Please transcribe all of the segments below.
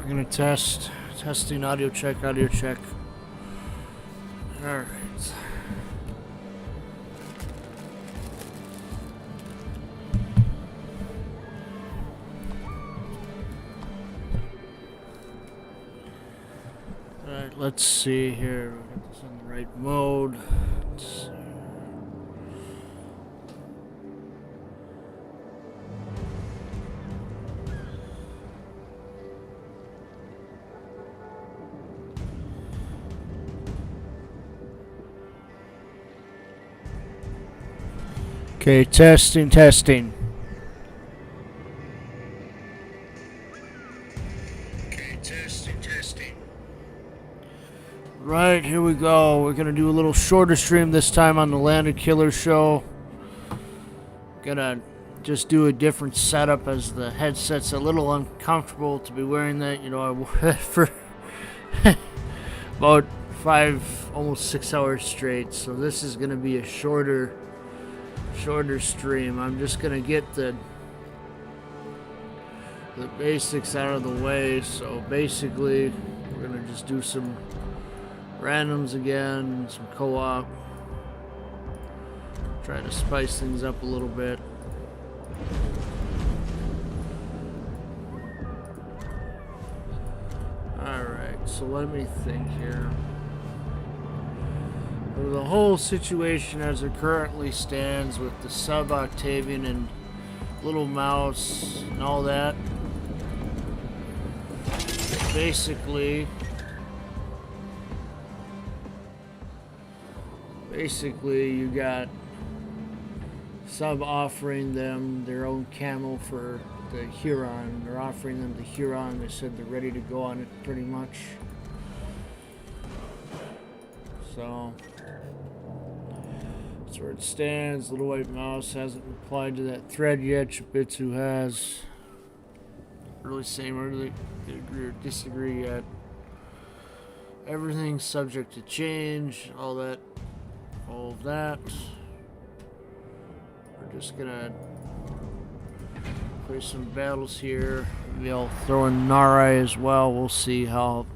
we're gonna test. Testing audio check, audio check. Alright. Alright, let's see here. We got this on the right mode. Let's see. Okay, testing, testing. Okay, testing, testing. Right, here we go. We're gonna do a little shorter stream this time on the Landed Killer show. Gonna just do a different setup as the headset's a little uncomfortable to be wearing that. You know, I wore it for about 5, almost 6 hours straight. So this is gonna be a shorter stream. I'm just gonna get the basics out of the way. So basically we're gonna just do some randoms again, some co-op, try to spice things up a little bit. Alright, so let me think here. The whole situation as it currently stands with the sub-Octavian and Little Mouse and all that, basically you got sub offering them their own camo for the Huron. They're offering them the Huron. They said they're ready to go on it pretty much. So that's where it stands. Little White Mouse hasn't replied to that thread yet. Shibitsu has. Really saying really agree or disagree yet. Everything's subject to change. All of that. We're just gonna play some battles here. Maybe I'll throw in Narai as well. We'll see how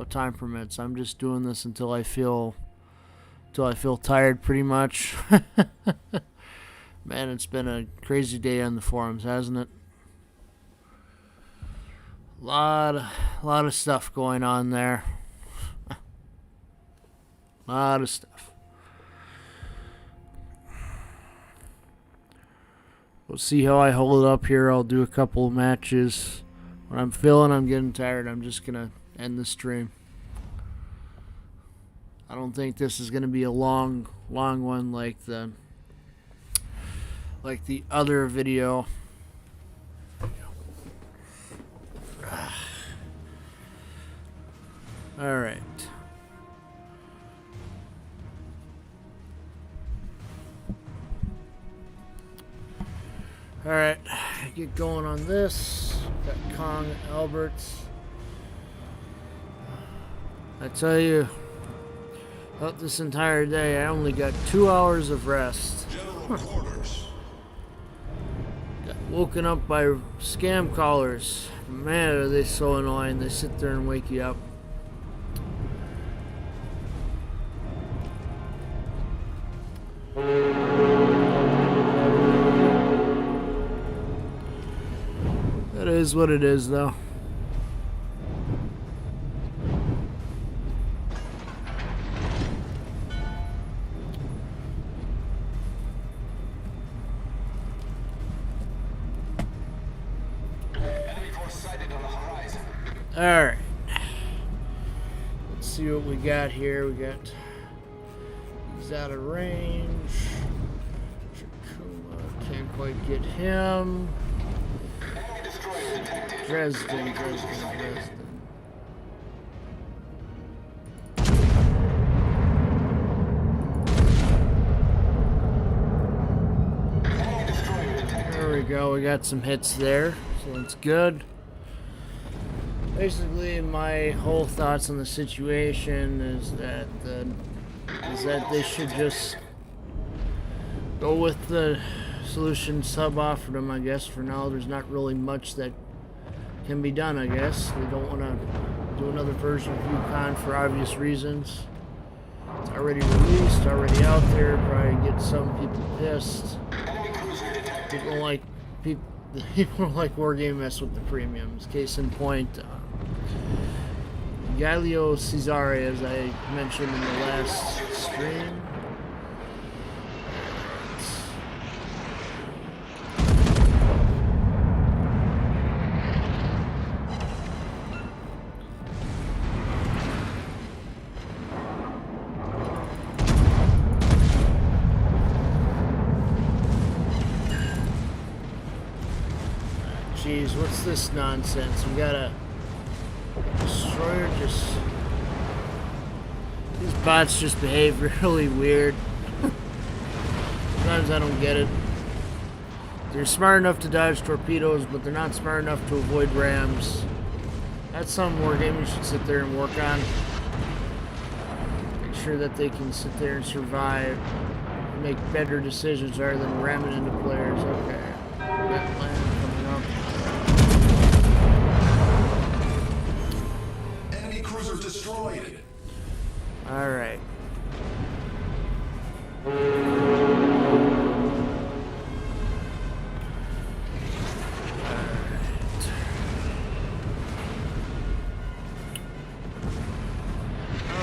time permits. I'm just doing this until I feel tired, pretty much. Man, it's been a crazy day on the forums, hasn't it? Lot of stuff going on there. Lot of stuff. We'll see how I hold up here. I'll do a couple of matches. When I'm feeling I'm getting tired, I'm just gonna end the stream. I don't think this is gonna be a long one like the other video. All right. All right, get going on this. Got Kong Alberts. I tell you, out this entire day, I only got 2 hours of rest. Got woken up by scam callers. Man, are they so annoying. They sit there and wake you up. That is what it is, though. Alright. Let's see what we got here. We got... He's out of range. Chikuma, can't quite get him. Dresden. There we go, we got some hits there, so that's good. Basically, my whole thoughts on the situation is that they should just go with the solution sub offered them. I guess for now, there's not really much that can be done, I guess. They don't want to do another version of Yukon for obvious reasons. It's already released, already out there. Probably get some people pissed. People don't like war game mess with the premiums. Case in point, Galileo Cesare, as I mentioned in the last stream. Jeez, what's this nonsense? We got a destroyer just... These bots just behave really weird. Sometimes I don't get it. They're smart enough to dodge torpedoes, but they're not smart enough to avoid rams. That's some war game you should sit there and work on. Make sure that they can sit there and survive. And make better decisions rather than ramming into players. Okay. That land coming up. Destroyed. All right.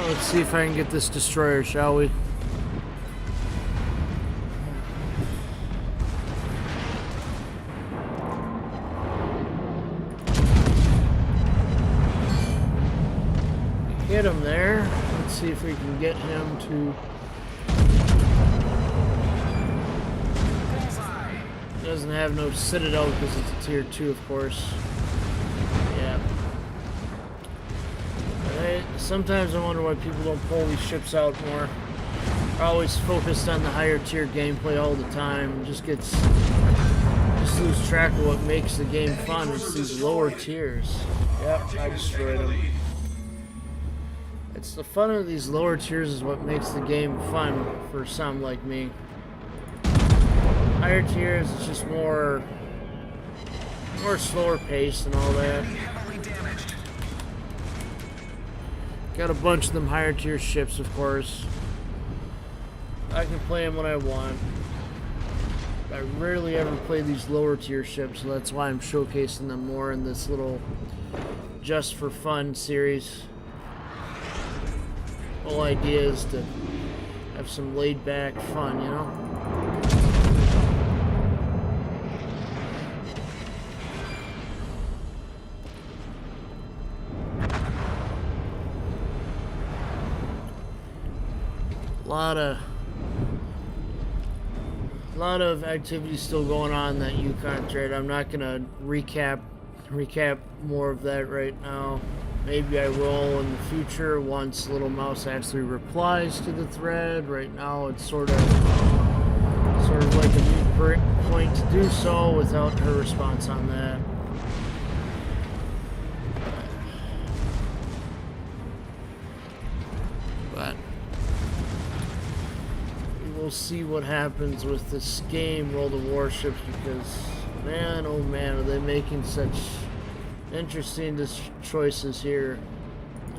Let's see if I can get this destroyer, shall we? Get him there. Let's see if we can get him to... He doesn't have no citadel because it's a tier 2, of course. Yeah. Sometimes I wonder why people don't pull these ships out more. They're always focused on the higher tier gameplay all the time. Just lose track of what makes the game fun. It's these lower tiers. Yep, I destroyed him. It's the fun of these lower tiers is what makes the game fun for some like me. Higher tiers, it's just more slower paced and all that. Got a bunch of them higher tier ships, of course. I can play them when I want. I rarely ever play these lower tier ships, so that's why I'm showcasing them more in this little just for fun series. The whole idea is to have some laid back fun, you know? A lot of activity still going on in that Yukon thread. I'm not gonna recap more of that right now. Maybe I will in the future once Little Mouse actually replies to the thread. Right now it's sort of like a moot point to do so without her response on that. But we will see what happens with this game, World of Warships, because man, oh man, are they making such interesting choices here.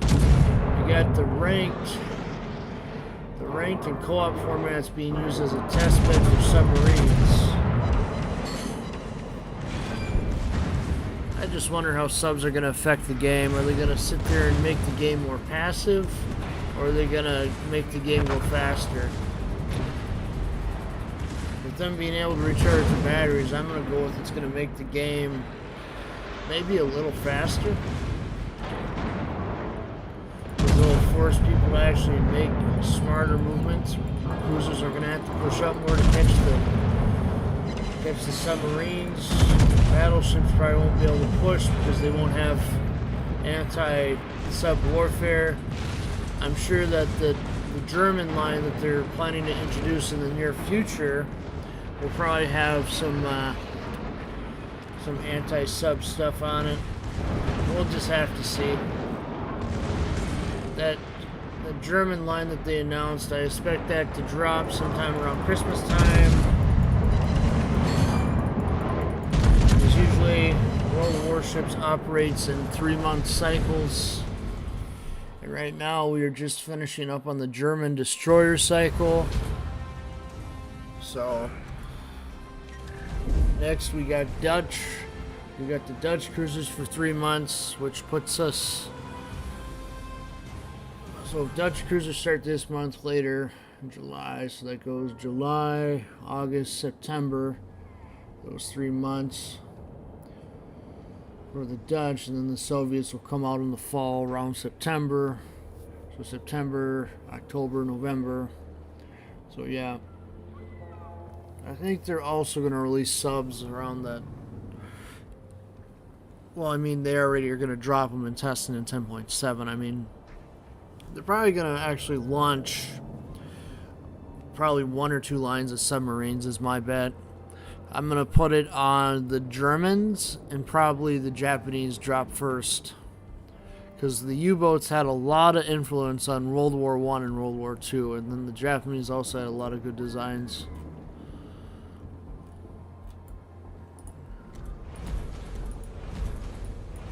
You got the ranked and co-op formats being used as a test bed for submarines. I just wonder how subs are going to affect the game. Are they going to sit there and make the game more passive, or are they going to make the game go faster? With them being able to recharge the batteries, I'm going to go with it's going to make the game maybe a little faster. It'll force people to actually make smarter movements. Cruisers are going to have to push up more to catch the submarines. Battleships probably won't be able to push because they won't have anti-sub warfare. I'm sure that the German line that they're planning to introduce in the near future will probably have some anti-sub stuff on it. We'll just have to see. That the German line that they announced, I expect that to drop sometime around Christmas time. Because usually World Warships operates in 3-month cycles. And right now we are just finishing up on the German destroyer cycle. So next we got Dutch. We got the Dutch cruisers for 3 months, which puts us... So if Dutch cruisers start this month later, in July, so that goes July, August, September, those 3 months for the Dutch, and then the Soviets will come out in the fall around September. So September, October, November. So yeah. I think they're also going to release subs around that. Well, I mean, they already are going to drop them in testing in 10.7. I mean, they're probably going to actually launch probably 1 or 2 lines of submarines is my bet. I'm going to put it on the Germans and probably the Japanese drop first. Because the U-boats had a lot of influence on World War I and World War II. And then the Japanese also had a lot of good designs.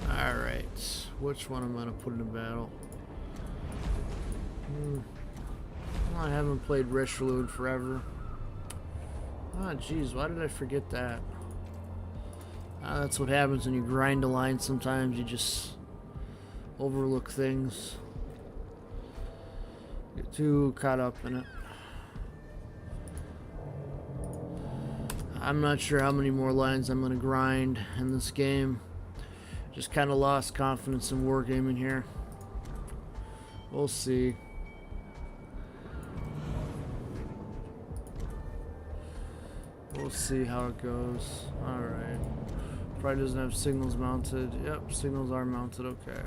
Alright. Which one am I going to put in a battle? I haven't played Richelieu in forever. Ah, jeez, why did I forget that? That's what happens when you grind a line sometimes. You just overlook things. Get too caught up in it. I'm not sure how many more lines I'm going to grind in this game. Just kind of lost confidence in wargaming here. We'll see. We'll see how it goes. Alright. Probably doesn't have signals mounted. Yep, signals are mounted. Okay.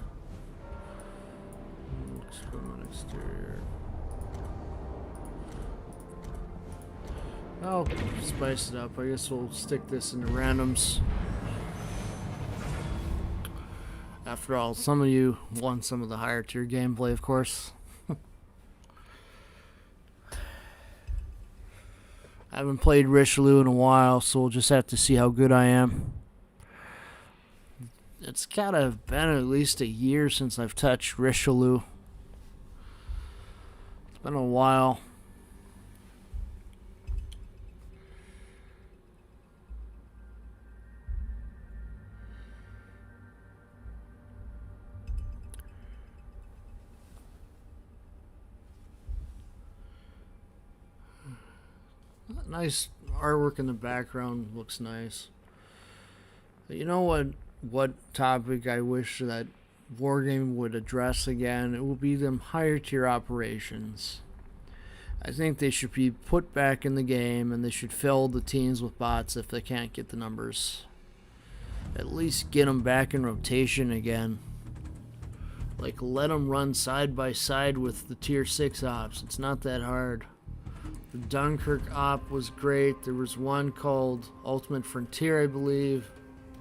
Equipment exterior. Oh, spice it up. I guess we'll stick this into randoms. After all, some of you want some of the higher tier gameplay, of course. I haven't played Richelieu in a while, so we'll just have to see how good I am. It's gotta been at least a year since I've touched Richelieu. It's been a while. Nice artwork in the background, looks nice. But you know what topic I wish that Wargaming would address again? It will be them higher tier operations. I think they should be put back in the game, and they should fill the teams with bots if they can't get the numbers. At least get them back in rotation again. Like, let them run side by side with the tier 6 ops. It's not that hard. The Dunkirk op was great. There was one called Ultimate Frontier, I believe.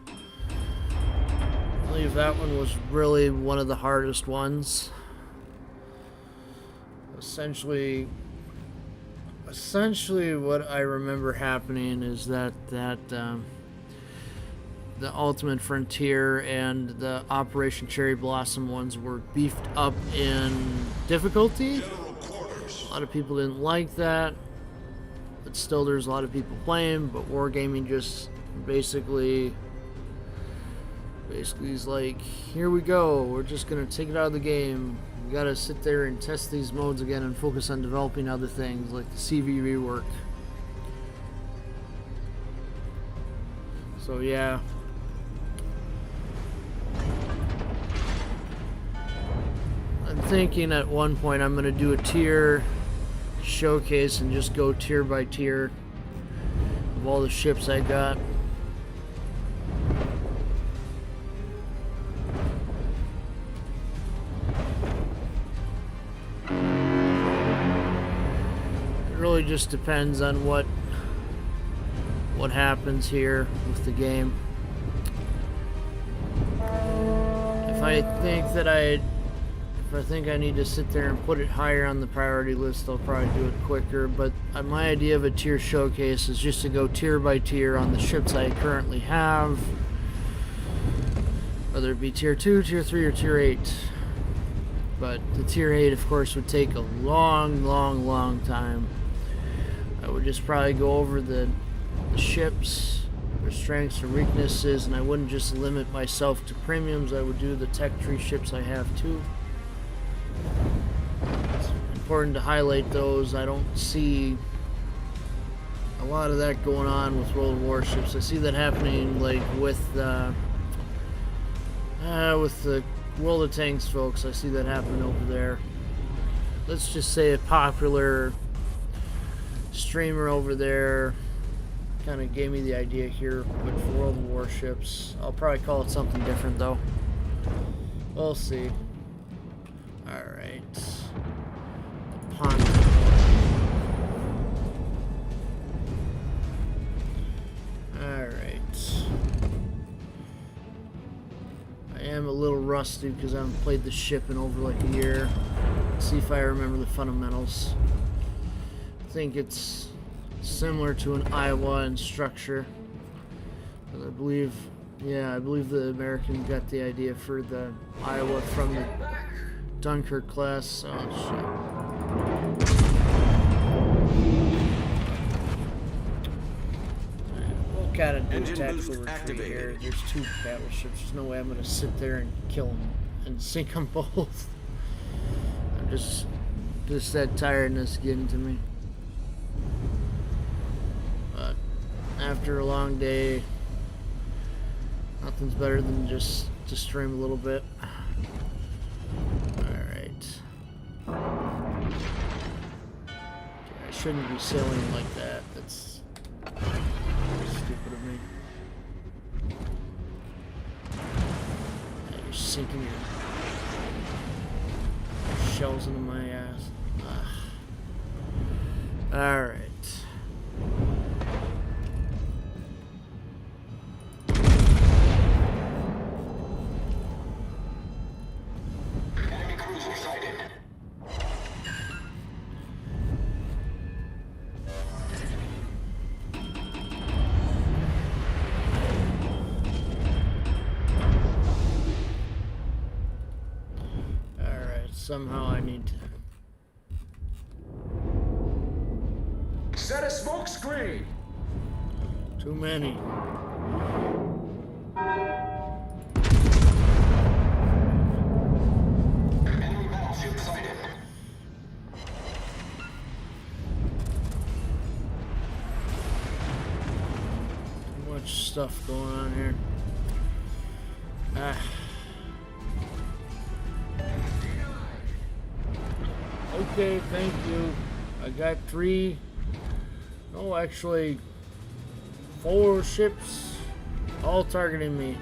I believe that one was really one of the hardest ones. Essentially what I remember happening is that the Ultimate Frontier and the Operation Cherry Blossom ones were beefed up in difficulty. A lot of people didn't like that, but still there's a lot of people playing. But Wargaming just basically is like, here we go, we're just gonna take it out of the game. We gotta sit there and test these modes again and focus on developing other things like the CV rework. So yeah. I'm thinking at one point I'm gonna do a tier showcase and just go tier by tier of all the ships I got. It really just depends on what happens here with the game. If I think I need to sit there and put it higher on the priority list, I'll probably do it quicker. But my idea of a tier showcase is just to go tier by tier on the ships I currently have whether it be tier 2, tier 3, or tier 8. But the tier 8, of course, would take a long time. I would just probably go over the ships, their strengths and weaknesses, and I wouldn't just limit myself to premiums. I would do the tech tree ships I have too. It's important to highlight those. I don't see a lot of that going on with World of Warships. I see that happening like with the World of Tanks folks. I see that happening over there. Let's just say a popular streamer over there kind of gave me the idea here with World of Warships. I'll probably call it something different though. We'll see. Alright. Pond. Alright. I am a little rusty because I haven't played the ship in over like a year. Let's see if I remember the fundamentals. I think it's similar to an Iowa in structure. But I believe the Americans got the idea for the Iowa from the Dunkirk class. Oh shit. We'll kind of do a tactical retreat here. There's 2 battleships. There's no way I'm going to sit there and kill them and sink them both. I'm just that tiredness getting to me. But after a long day, nothing's better than just to stream a little bit. Alright. I shouldn't be sailing like that. That's stupid of me. Yeah, you're sinking your shells into my ass. Alright. Somehow I need to Set a smoke screen. too many. Enemy battleship sighted. Too much stuff going on here. Okay, thank you. I got 3, no, actually 4 ships all targeting me.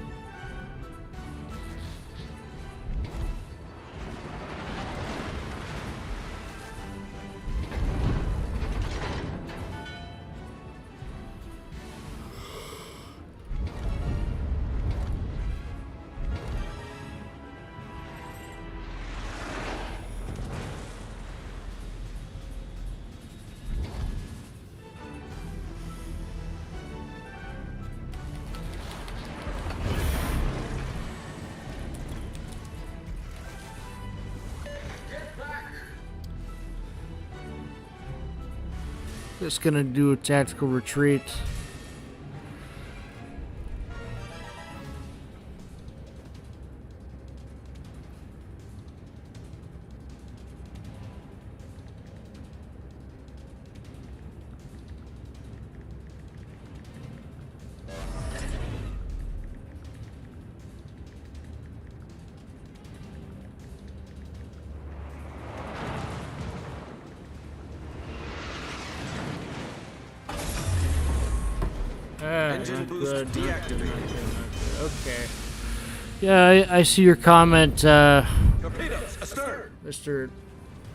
Just gonna do a tactical retreat. Engine boost deactivated. Okay. Yeah, I see your comment, Torpedoes astern. Mr.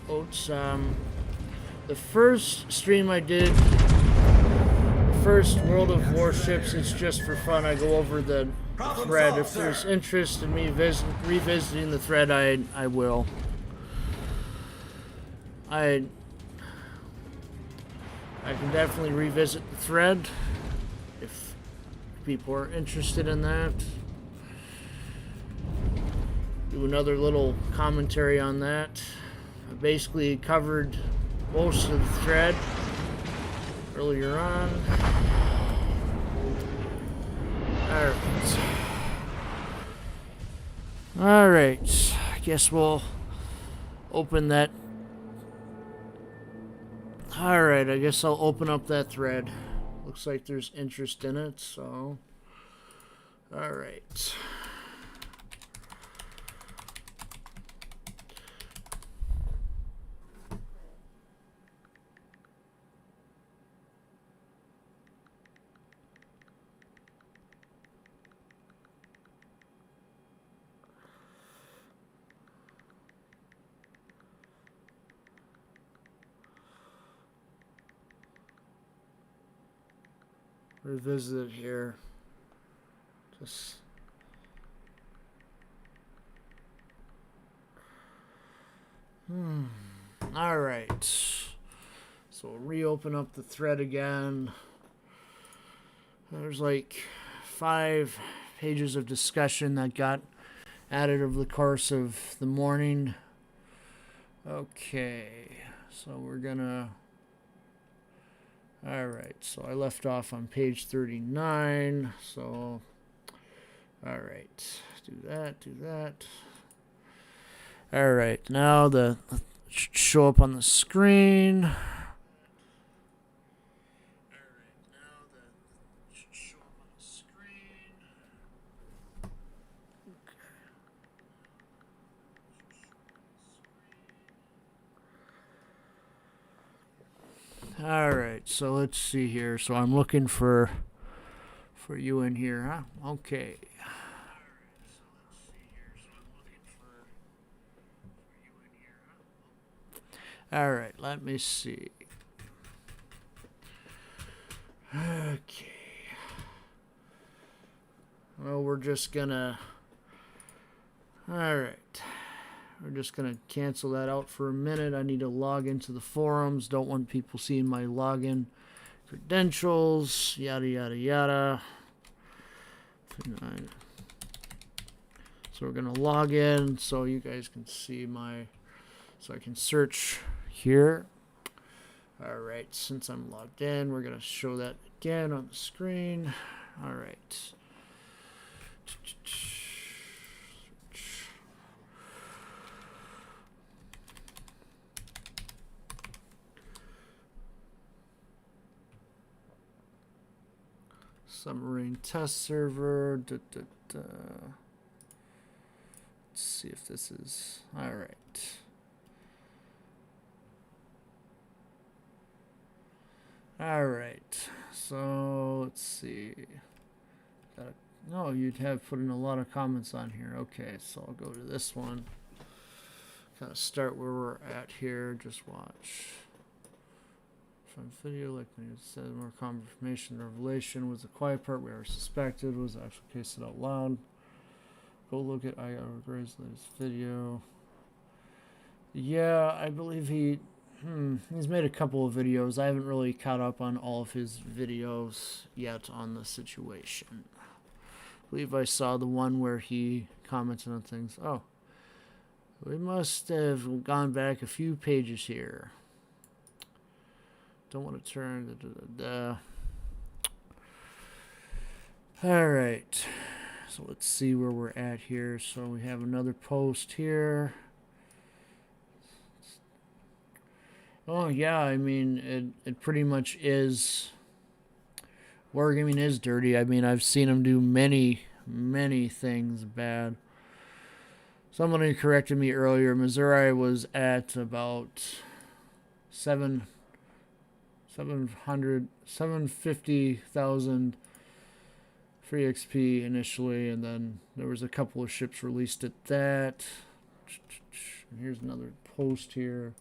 Oates. The first stream I did, the first World of Warships, it's just for fun. I go over the thread. If there's interest in me revisiting the thread, I will. I can definitely revisit the thread if people are interested in that. do another little commentary on that. I basically covered most of the thread earlier on. Alright, I guess we'll open that. Alright, I guess I'll open up that thread. Looks like there's interest in it, so. Alright. Revisit it here. Just all right. So we'll reopen up the thread again. There's like 5 pages of discussion that got added over the course of the morning. Okay, so we're gonna. Alright, so I left off on page 39, so, alright, do that. Alright, now it should show up on the screen. Alright, so let's see here. So I'm looking for you in here, huh? Okay. Alright, let me see. Okay. Well, we're just gonna. Alright. We're just going to cancel that out for a minute. I need to log into the forums. Don't want people seeing my login credentials. Yada, yada, yada. So we're going to log in so you guys can see so I can search here. All right, since I'm logged in, we're going to show that again on the screen. All right. Submarine test server. Let's see if this is all right. All right. So let's see. No, you'd have put in a lot of comments on here. Okay, so I'll go to this one. Kind of start where we're at here. Just watch. From video, like when you said, more confirmation, revelation was the quiet part we ever suspected, was the actual case said out loud. Go look at I got Gray's latest video. Yeah, I believe he's made a couple of videos. I haven't really caught up on all of his videos yet on the situation. I believe I saw the one where he commented on things. Oh, we must have gone back a few pages here. Don't want to turn. All right. So let's see where we're at here. So we have another post here. Oh yeah, I mean it pretty much is. Wargaming is dirty. I mean I've seen him do many things bad. Somebody corrected me earlier. Missouri was at about 750,000 free XP initially, and then there was a couple of ships released at that. And here's another post here.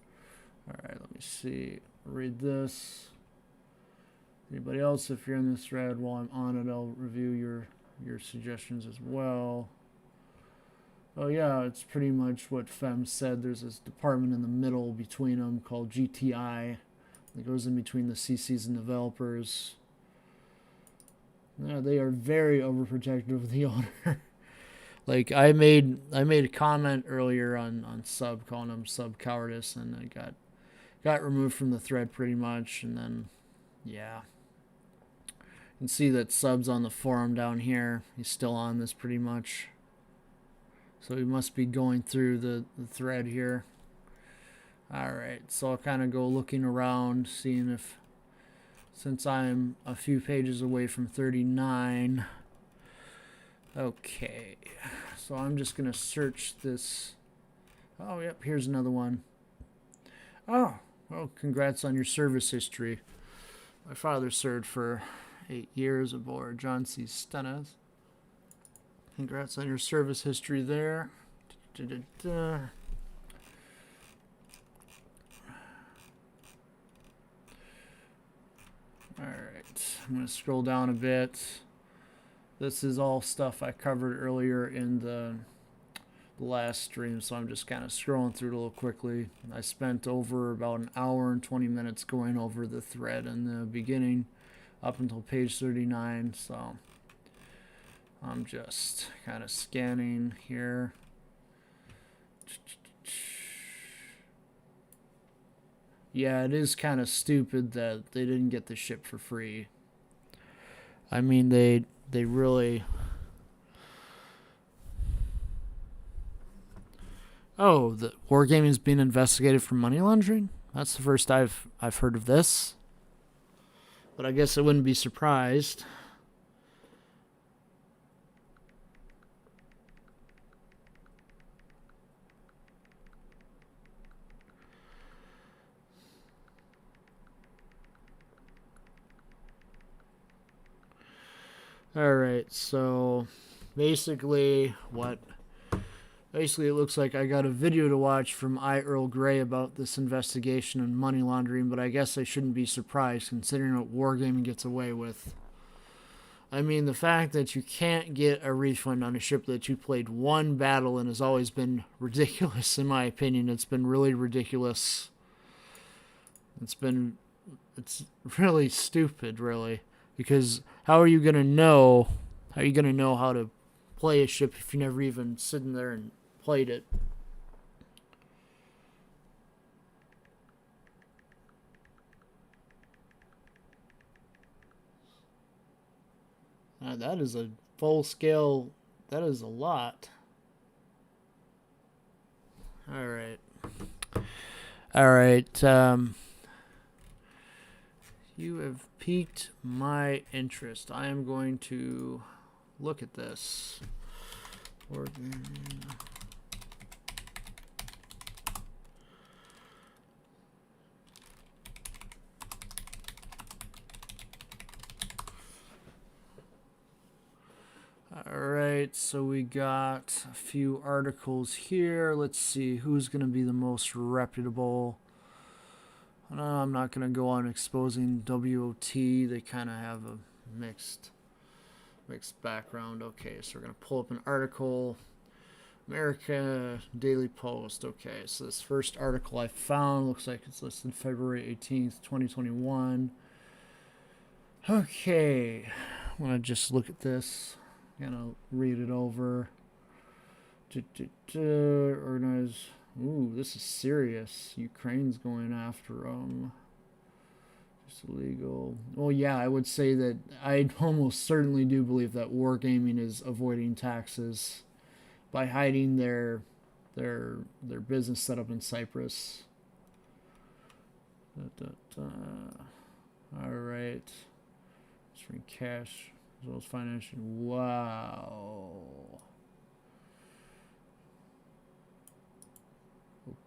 All right, let me see. Read this. Anybody else, if you're in this thread while I'm on it, I'll review your suggestions as well. Oh yeah, it's pretty much what Fem said. There's this department in the middle between them called GTI. It goes in between the CCs and developers. Yeah, they are very overprotective of the owner. Like I made a comment earlier on sub, calling him sub cowardice, and I got removed from the thread pretty much. And then yeah, you can see that sub's on the forum down here. He's still on this pretty much, so he must be going through the thread here. Alright, so I'll kind of go looking around, seeing if, since I'm a few pages away from 39. Okay, so I'm just going to search this. Oh, yep, here's another one. Oh, well, congrats on your service history. My father served for 8 years aboard John C. Stennis. Congrats on your service history there. Alright, I'm going to scroll down a bit. This is all stuff I covered earlier in the last stream, so I'm just kind of scrolling through it a little quickly. I spent over about an hour and 20 minutes going over the thread in the beginning up until page 39, so I'm just kind of scanning here. Yeah, it is kind of stupid that they didn't get the ship for free. I mean, they really... Oh, the wargaming is being investigated for money laundering? That's the first I've heard of this. But I guess I wouldn't be surprised. Alright, so basically it looks like I got a video to watch from Earl Grey about this investigation and money laundering, but I guess I shouldn't be surprised considering what wargaming gets away with. I mean, the fact that you can't get a refund on a ship that you played one battle in has always been ridiculous, in my opinion. It's been really ridiculous. It's really stupid, really. Because how are you going to know how to play a ship if you never even sitting there and played it? That is a full scale. That is a lot. All right. You have piqued my interest. I am going to look at this. Alright, so we got a few articles here. Let's see who's going to be the most reputable. No, I'm not going to go on exposing WOT. They kind of have a mixed background. Okay, so we're going to pull up an article. America Daily Post. Okay, so this first article I found looks like it's listed February 18th, 2021. Okay, I'm going to just look at this. I'm going to read it over. Organize. Ooh, this is serious. Ukraine's going after them. It's illegal. Well, yeah, I would say that I almost certainly do believe that wargaming is avoiding taxes by hiding their business setup in Cyprus. All right. Offering cash as well as financial. Wow.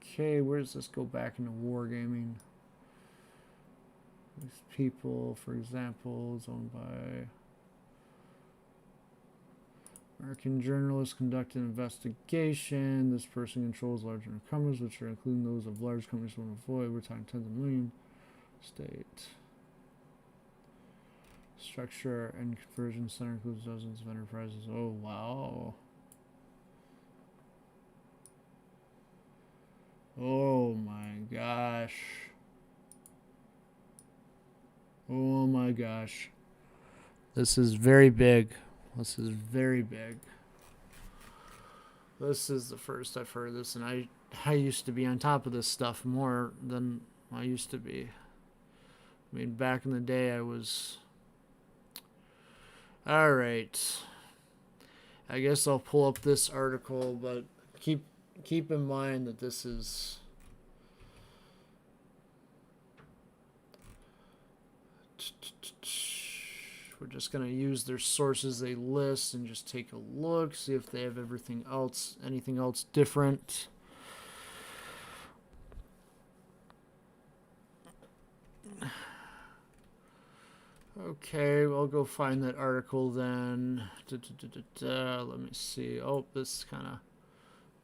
Okay, where does this go back into wargaming? These people, for example, is owned by American journalists conducted an investigation. This person controls large companies, which are including those of large companies who want to avoid. We're talking tens of millions. State. Structure and conversion center includes dozens of enterprises. Oh, wow. Oh my gosh. Oh my gosh. This is very big. This is very big. This is the first I've heard of this, and I used to be on top of this stuff more than I used to be. I mean, back in the day, I was... Alright. I guess I'll pull up this article, but keep in mind that this is... We're just going to use their sources they list and just take a look, see if they have anything else different. Okay, we'll go find that article then. Let me see. Oh, this kind of...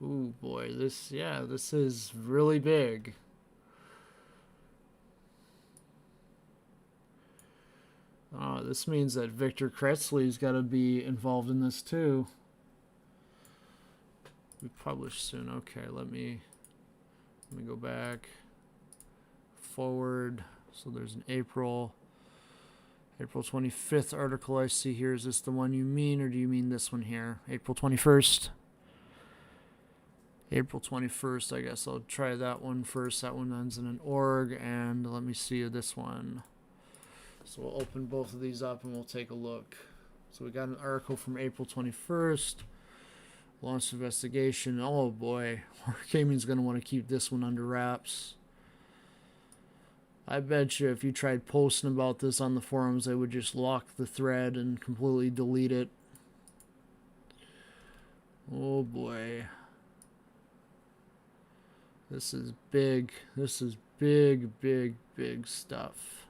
Ooh, boy. This is really big. This means that Victor Kretzley's got to be involved in this too. We publish soon. Okay, let me go back. Forward. So there's an April 25th article I see here. Is this the one you mean, or do you mean this one here? April 21st. April 21st, I guess I'll try that one first. That one ends in an org, and let me see this one. So we'll open both of these up and we'll take a look. So we got an article from April 21st. Launched investigation. Oh boy, Wargaming's going to want to keep this one under wraps. I bet you if you tried posting about this on the forums, they would just lock the thread and completely delete it. Oh boy. This is big. This is big stuff.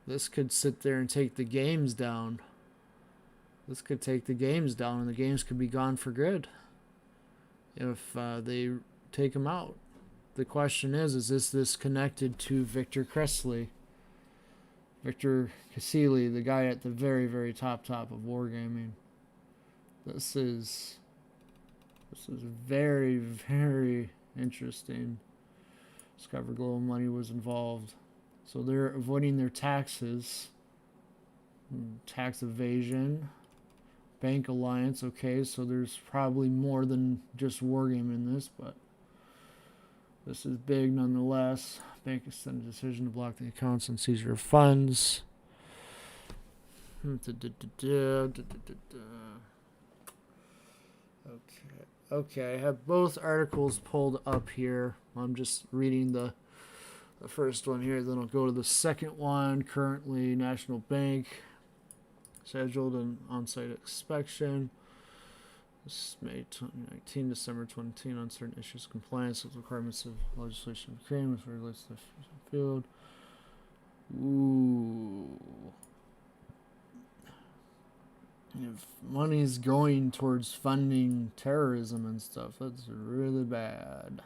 This could sit there and take the games down. This could take the games down, and the games could be gone for good if they take them out. The question is this connected to Victor Kretzley? Victor Cassili, the guy at the very top of Wargaming. This is very interesting. Discover Global Money was involved. So they're avoiding their taxes. Tax evasion. Bank alliance. Okay, so there's probably more than just Wargaming in this, but this is big nonetheless. Bank extended decision to block the accounts and seizure of funds. Okay, I have both articles pulled up here. I'm just reading the first one here, then I'll go to the second one. Currently, National Bank scheduled an on-site inspection. This is May 2019, December 2019, on certain issues of compliance with requirements of legislation of Ukraine with relates to the field. Ooh. If money's going towards funding terrorism and stuff, that's really bad.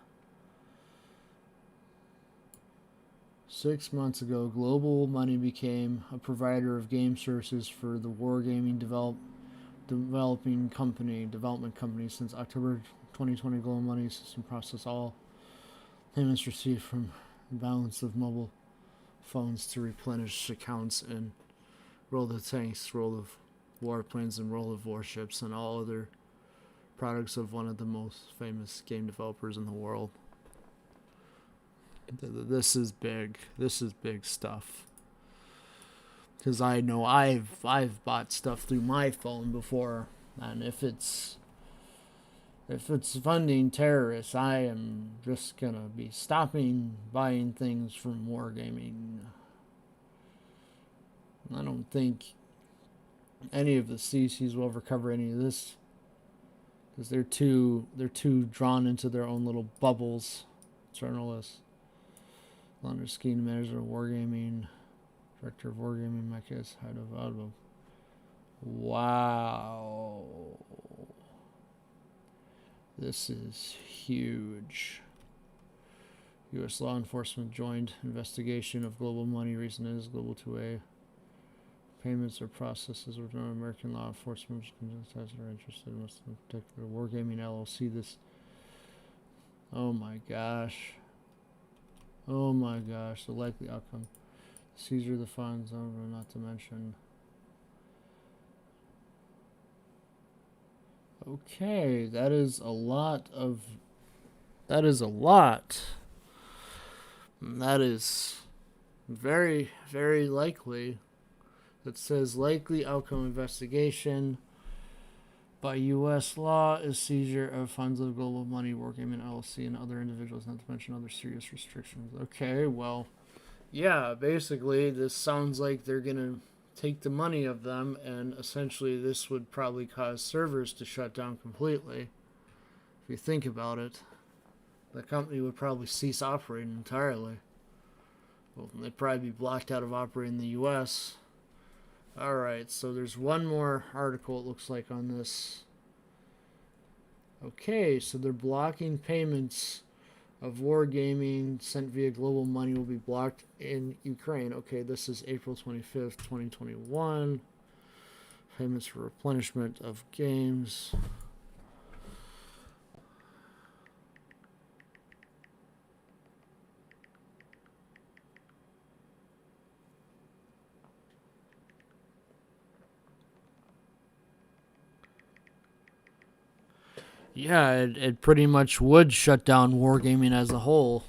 6 months ago, Global Money became a provider of game services for the Wargaming development company. Since October 2020, Global Money system processed all payments received from the balance of mobile phones to replenish accounts in World of Tanks, World of Warplanes, and World of Warships, and all other products of one of the most famous game developers in the world. This is big. This is big stuff. Because I know I've bought stuff through my phone before, and if it's funding terrorists, I am just gonna be stopping buying things from Wargaming. I don't think any of the CCs will ever cover any of this, because they're too drawn into their own little bubbles. Journalists. London Scheme Manager of Wargaming, Director of Wargaming, my case, head of Audible. Wow. This is huge. U.S. law enforcement joined investigation of Global Money. Reason is Global 2A payments or processes with non-American law enforcement that are interested in what's in particular Wargaming LLC. This. Oh my gosh. Oh my gosh, the likely outcome. Seizure of the funds, not to mention. Okay, that is a lot of... That is a lot. That is very, very likely. It says likely outcome investigation by U.S. law is seizure of funds of Global Money, Wargaming LLC, and other individuals, not to mention other serious restrictions. Okay, well, yeah, basically this sounds like they're going to take the money of them, and essentially this would probably cause servers to shut down completely. If you think about it, the company would probably cease operating entirely. Well, they'd probably be blocked out of operating in the U.S. Alright, so there's one more article it looks like on this. Okay, so they're blocking payments of wargaming sent via Global Money will be blocked in Ukraine. Okay, this is April 25th, 2021. Payments for replenishment of games. Yeah, it pretty much would shut down wargaming as a whole.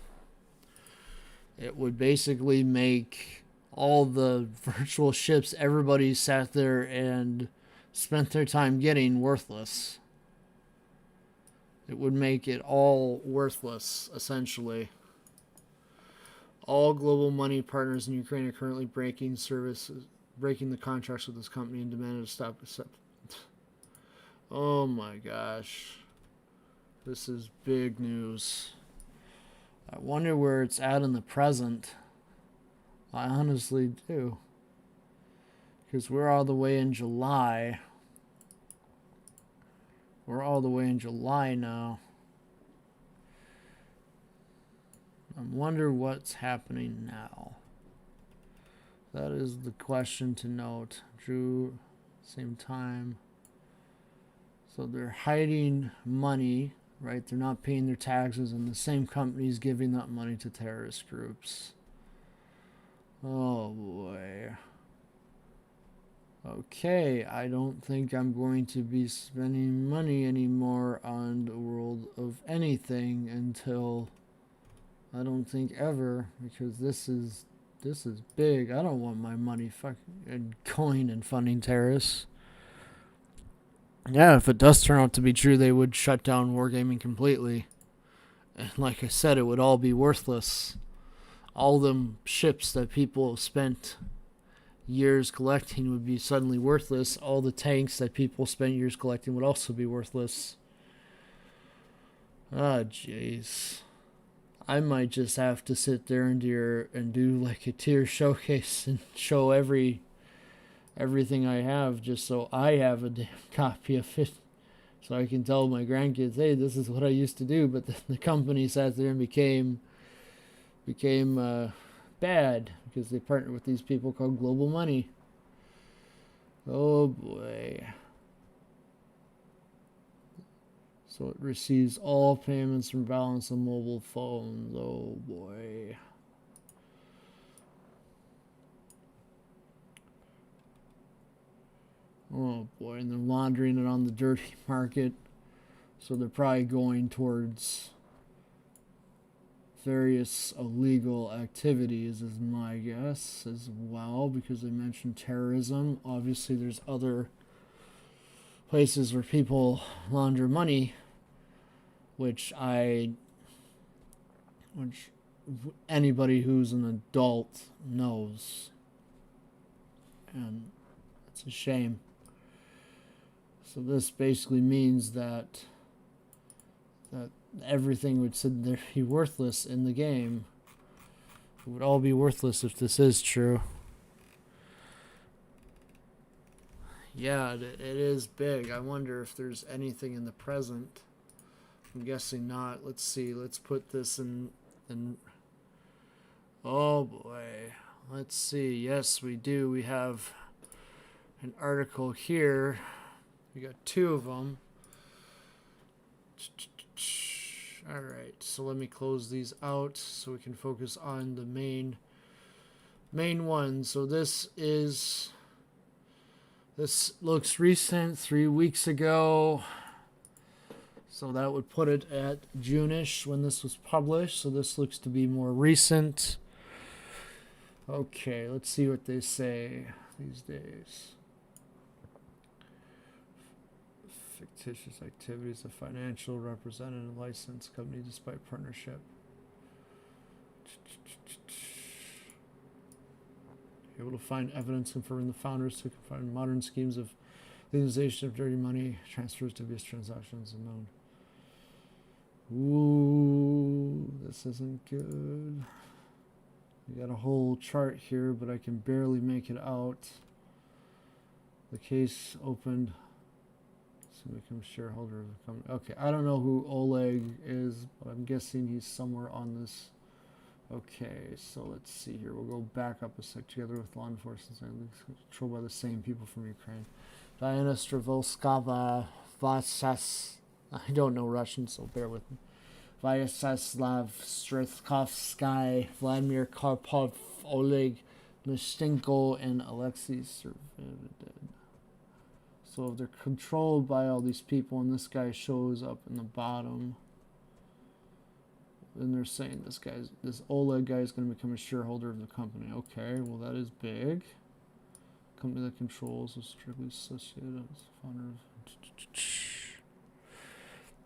It would basically make all the virtual ships everybody sat there and spent their time getting worthless. It would make it all worthless, essentially. All Global Money partners in Ukraine are currently breaking the contracts with this company and demanded to stop. Oh my gosh. This is big news. I wonder where it's at in the present. I honestly do. Because we're all the way in July. We're all the way in July now. I wonder what's happening now. That is the question to note. Drew, same time. So they're hiding money, right? They're not paying their taxes, and the same company's giving that money to terrorist groups. Oh boy. Okay, I don't think I'm going to be spending money anymore on the world of anything until, I don't think ever, because this is big. I don't want my money fucking going and funding terrorists. Yeah, if it does turn out to be true, they would shut down wargaming completely. And like I said, it would all be worthless. All them ships that people spent years collecting would be suddenly worthless. All the tanks that people spent years collecting would also be worthless. Ah, jeez. I might just have to sit there and do like a tier showcase and show everything I have, just so I have a damn copy of it, so I can tell my grandkids, hey, this is what I used to do. But the company sat there and became bad because they partnered with these people called Global Money. Oh boy. So it receives all payments from balance on mobile phones. Oh boy. Oh boy, and they're laundering it on the dirty market. So they're probably going towards various illegal activities, is my guess, as well, because they mentioned terrorism. Obviously, there's other places where people launder money, which anybody who's an adult knows. And it's a shame. So this basically means that everything would sit there be worthless in the game. It would all be worthless if this is true. Yeah, it is big. I wonder if there's anything in the present. I'm guessing not. Let's see. Let's put this in. Oh boy. Let's see. Yes, we do. We have an article here. We got two of them. Alright, so let me close these out so we can focus on the main one. So this looks recent, 3 weeks ago. So that would put it at June-ish when this was published. So this looks to be more recent. Okay, let's see what they say these days. Fictitious activities of financial representative licensed company despite partnership. Able to find evidence confirming the founders to find modern schemes of legalization of dirty money, transfers, dubious transactions unknown. Ooh, this isn't good. We got a whole chart here, but I can barely make it out. The case opened. So become shareholder of the company. Okay, I don't know who Oleg is, but I'm guessing he's somewhere on this. Okay, so let's see here. We'll go back up a sec together with law enforcement, controlled by the same people from Ukraine. Diana Stravolskava Vasas. I don't know Russian, so bear with me. Vyacheslav Strethkovsky, Vladimir Karpov, Oleg Nishtenko, and Alexei Servedin. So they're controlled by all these people, and this guy shows up in the bottom. And they're saying this Oleg guy is going to become a shareholder of the company. Okay, well that is big. Company that controls is strictly associated as founder of.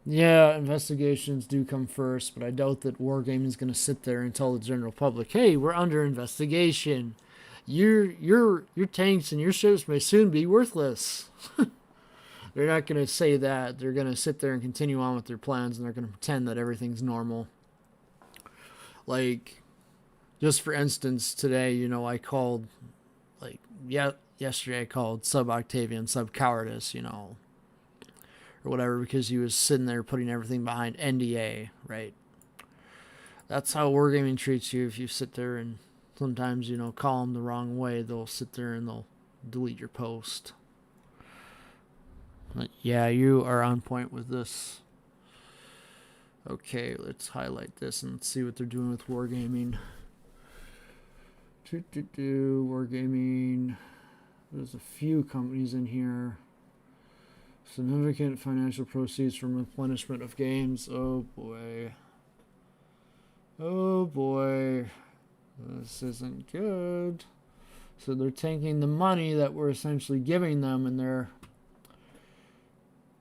Yeah, investigations do come first, but I doubt that Wargaming is going to sit there and tell the general public, "Hey, we're under investigation. Your tanks and your ships may soon be worthless." They're not going to say that. They're going to sit there and continue on with their plans, and they're going to pretend that everything's normal. Like, just for instance, today, I called, yesterday I called Sub-Octavian Sub-Cowardice, or whatever, because he was sitting there putting everything behind NDA, right? That's how Wargaming treats you. If you sit there and sometimes, call them the wrong way, they'll sit there and they'll delete your post. But yeah, you are on point with this. Okay, let's highlight this and let's see what they're doing with Wargaming. Wargaming. There's a few companies in here. Significant financial proceeds from replenishment of games. Oh boy. Oh boy. This isn't good. So they're taking the money that we're essentially giving them and they're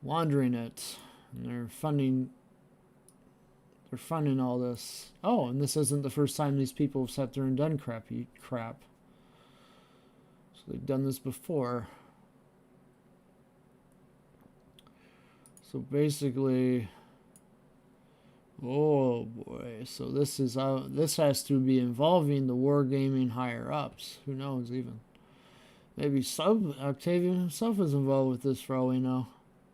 laundering it. And they're funding all this. Oh, and this isn't the first time these people have sat there and done crap. So they've done this before. So basically, oh boy. So this has to be involving the Wargaming higher ups. Who knows even? Maybe Octavian himself is involved with this for all we know.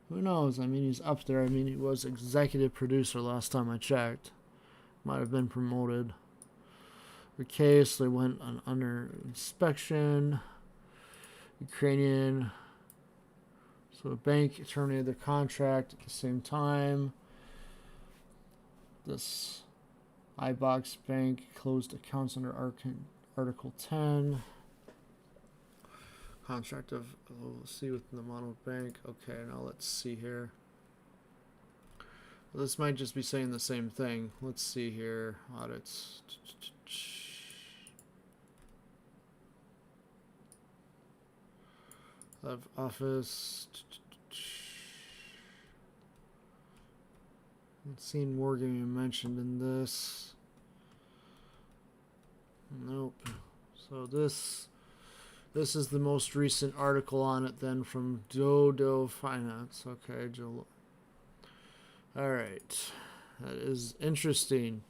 Who knows? I mean, he's up there. I mean, he was executive producer last time I checked. Might have been promoted. The case, they went under inspection. Ukrainian. So the bank terminated their contract at the same time. This iBox Bank closed accounts under Article 10. Contract of, let's see within the model bank. Okay, now let's see here. Well, this might just be saying the same thing. Let's see here. Audits. Of office. I've seen Wargaming mentioned in this. Nope. So this is the most recent article on it then from Dodo Finance. Okay, Joe. All right. That is interesting.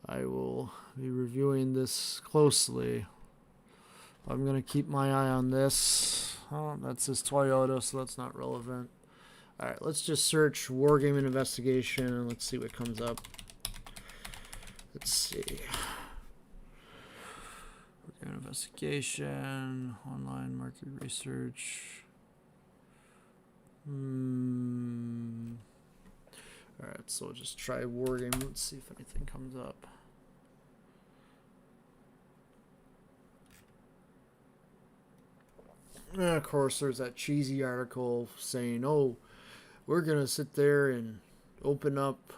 I will be reviewing this closely. I'm going to keep my eye on this. Oh, that says Toyota, so that's not relevant. All right, let's just search Wargaming investigation and let's see what comes up. Let's see. Investigation, online market research. Alright, so we'll just try Wargaming. Let's see if anything comes up. And of course, there's that cheesy article saying, oh, we're going to sit there and open up.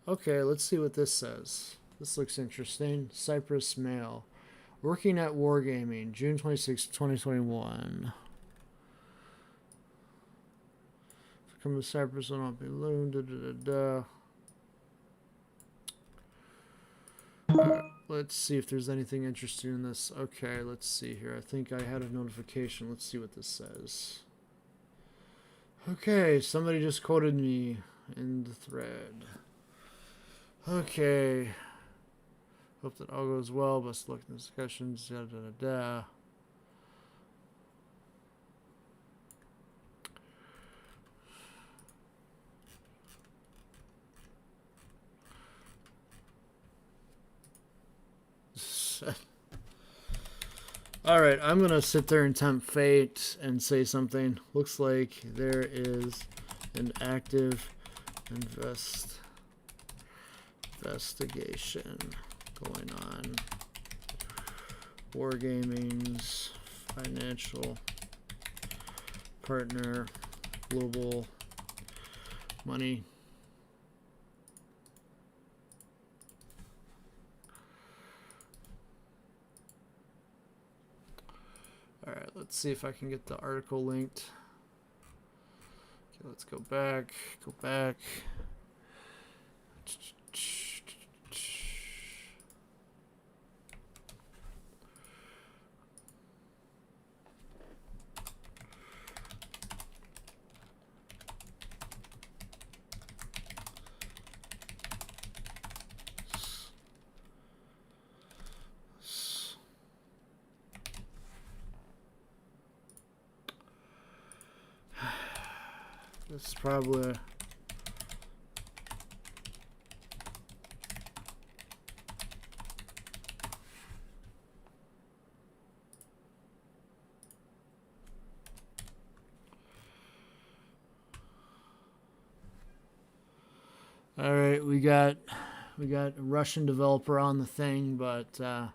Okay, let's see what this says. This looks interesting. Cyprus Mail. Working at Wargaming, June 26, 2021. Come to Cyprus will not be loaned. Da, da, da, da. Alright, let's see if there's anything interesting in this. Okay, let's see here. I think I had a notification. Let's see what this says. Okay, somebody just quoted me in the thread. Okay. Hope that all goes well. Best luck in discussions. Da, da, da, da. Alright, I'm going to sit there and tempt fate and say something. Looks like there is an active investigation going on. Wargaming's financial partner, Global Money. Alright, let's see if I can get the article linked. Okay, let's go back. Go back. This is probably all right. We got a Russian developer on the thing, but all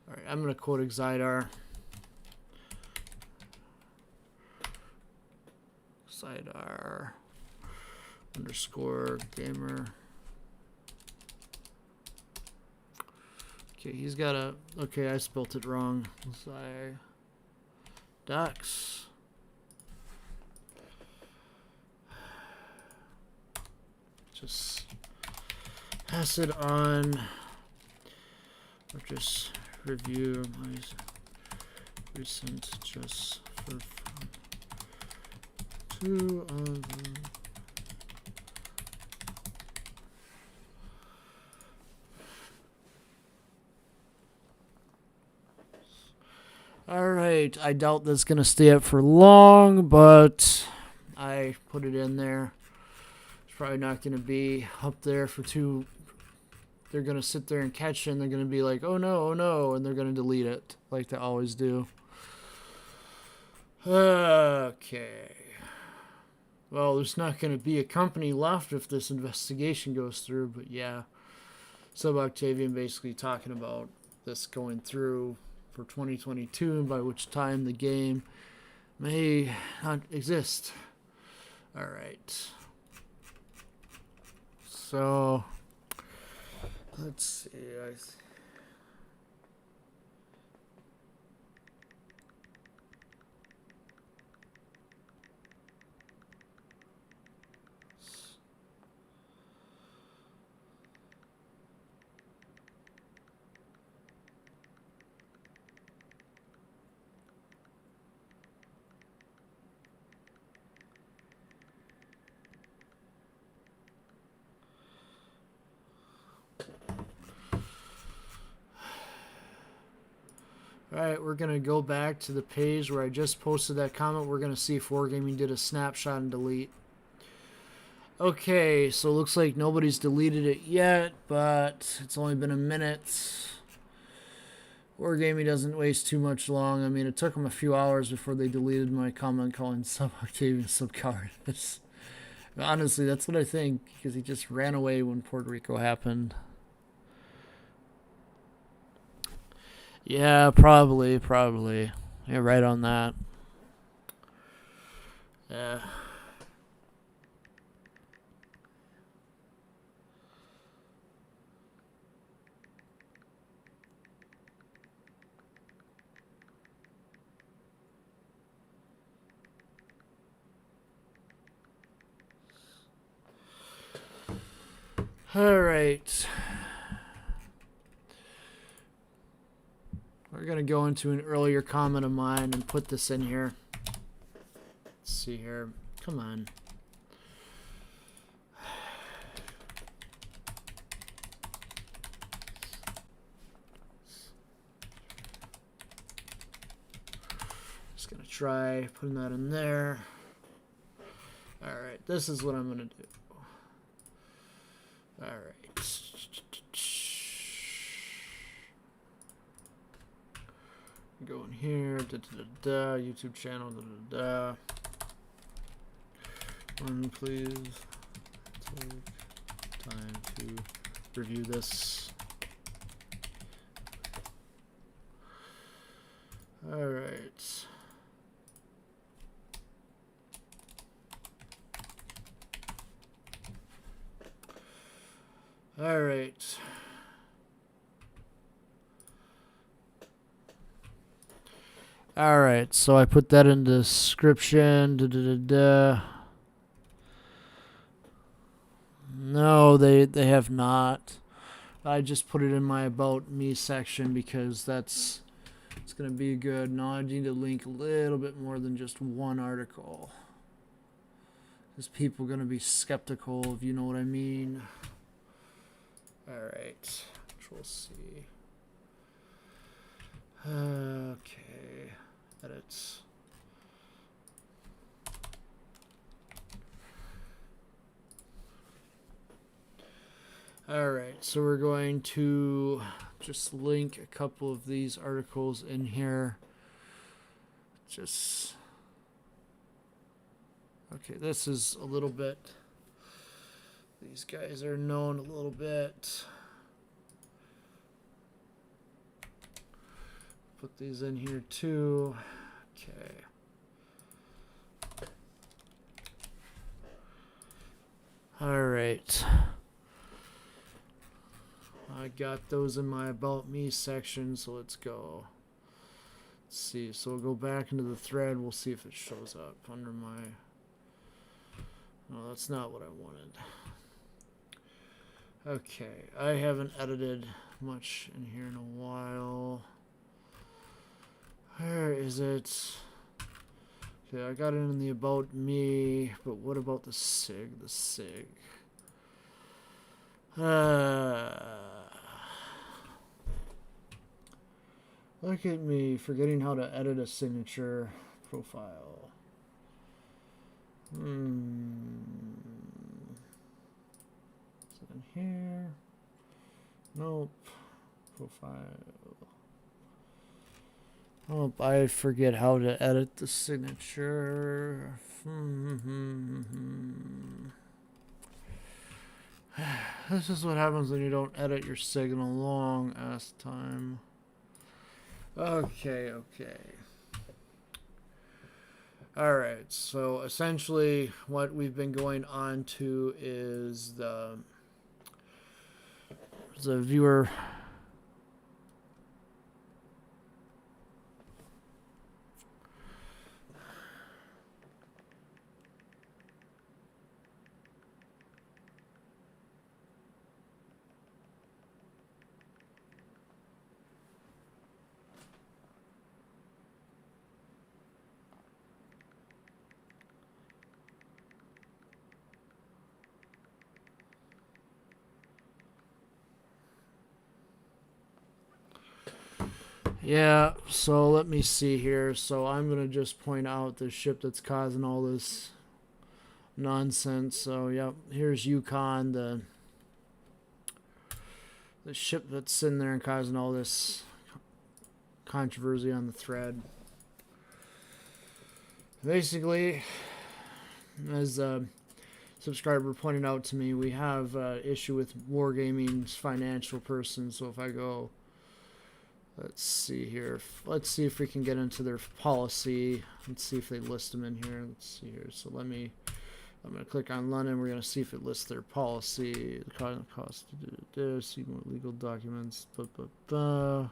right. I'm gonna quote Xidar. Xidar _ gamer. Okay, he's got a. Okay, I spelt it wrong. Docs. Just pass it on. Or just review my recent just for fun. Two of them. Alright, I doubt that's going to stay up for long, but I put it in there. It's probably not going to be up there for too... They're going to sit there and catch it, and they're going to be like, oh no, and they're going to delete it, like they always do. Okay. Well, there's not going to be a company left if this investigation goes through, but yeah. Sub Octavian basically talking about this going through for 2022, by which time the game may not exist. Alright. So, let's see. Alright, we're going to go back to the page where I just posted that comment. We're going to see if Wargaming did a snapshot and delete. Okay, so it looks like nobody's deleted it yet, but it's only been a minute. Wargaming doesn't waste too much long. I mean, it took them a few hours before they deleted my comment calling Sub Octavian sub-cowardice. Honestly, that's what I think, because he just ran away when Puerto Rico happened. Yeah, probably. Yeah, right on that. Yeah. All right. We're going to go into an earlier comment of mine and put this in here. Let's see here. Come on. Just going to try putting that in there. All right. This is what I'm going to do. All right. Go in here, YouTube channel, please take time to review this. All right. All right. All right, so I put that in the description. No, they have not. I just put it in my About Me section because it's going to be good. Now I need to link a little bit more than just one article. Because people are going to be skeptical, if you know what I mean. All right, Control C. Okay, edits. All right, so we're going to just link a couple of these articles in here. Just, okay, this is a little bit, these guys are known a little bit. Put these in here too. Okay. All right. I got those in my About Me section, so let's go. Let's see. So we'll go back into the thread. We'll see if it shows up under my... No, that's not what I wanted. Okay. I haven't edited much in here in a while. Where is it? Okay, I got it in the About Me, but what about the SIG? The SIG. Look at me forgetting how to edit a signature profile. Is it in here? Nope. Profile. Oh, I forget how to edit the signature. This is what happens when you don't edit your signal long ass time. Okay. Alright, so essentially what we've been going on to is the viewer. Yeah, so let me see here. So I'm going to just point out the ship that's causing all this nonsense. So, yep, here's Yukon, the ship that's sitting there and causing all this controversy on the thread. Basically, as a subscriber pointed out to me, we have issue with Wargaming's financial person. So if I go Let's see here. Let's see if we can get into their policy. Let's see if they list them in here. Let's see here. So I'm going to click on London. We're going to see if it lists their policy. The cost to do this. See more legal documents. All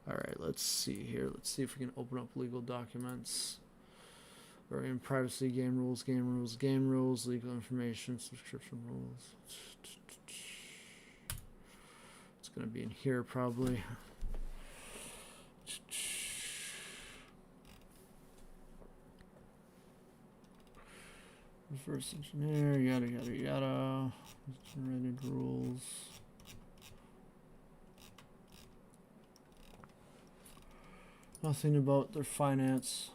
right, let's see here. Let's see if we can open up legal documents. We're in privacy, game rules, legal information, subscription rules. It's going to be in here probably. Reverse engineer, yada yada yada. Generated rules. Nothing about their finance.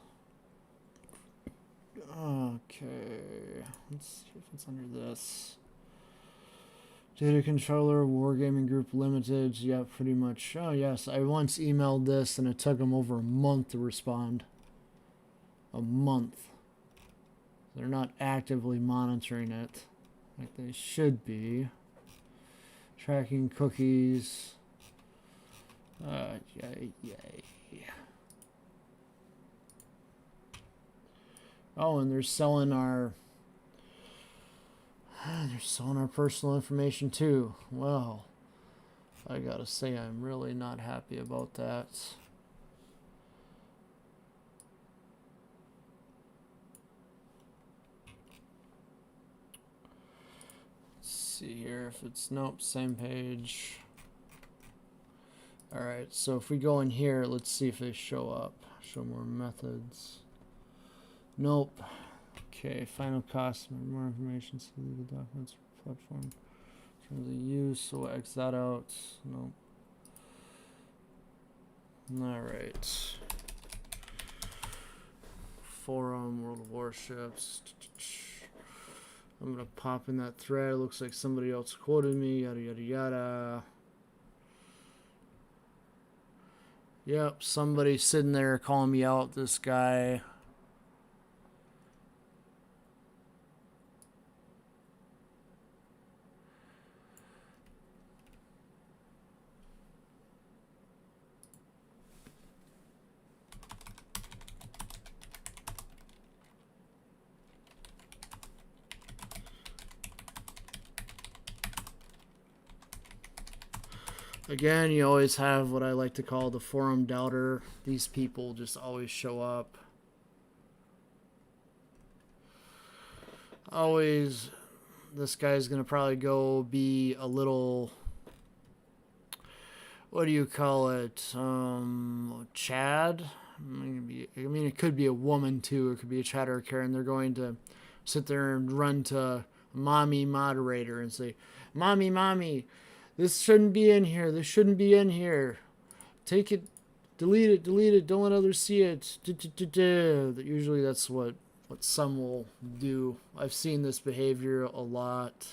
Okay, let's see if it's under this. Data controller, Wargaming Group Limited. Yeah, pretty much. Oh yes, I once emailed this and it took them over a month to respond. A month. They're not actively monitoring it like they should be. Tracking cookies. Yay. Oh, and they're selling our personal information too. Well, I gotta say I'm really not happy about that. Let's see here if it's, nope, same page. Alright, so if we go in here, let's see if they show up. Show more methods. Nope. Okay, final cost, more information, see legal documents, platform, terms of use, so we'll X that out. Nope. Alright. Forum, World of Warships. I'm gonna pop in that thread. Looks like somebody else quoted me, yada yada yada. Yep, somebody's sitting there calling me out, this guy. Again, you always have what I like to call the forum doubter. These people just always show up. Always, this guy's going to probably go be a little, what do you call it? Chad? I mean, it could be a woman too. It could be a Chad or a Karen. They're going to sit there and run to mommy moderator and say, Mommy, this shouldn't be in here. This shouldn't be in here. Take it, delete it. Don't let others see it. Usually that's what some will do. I've seen this behavior a lot.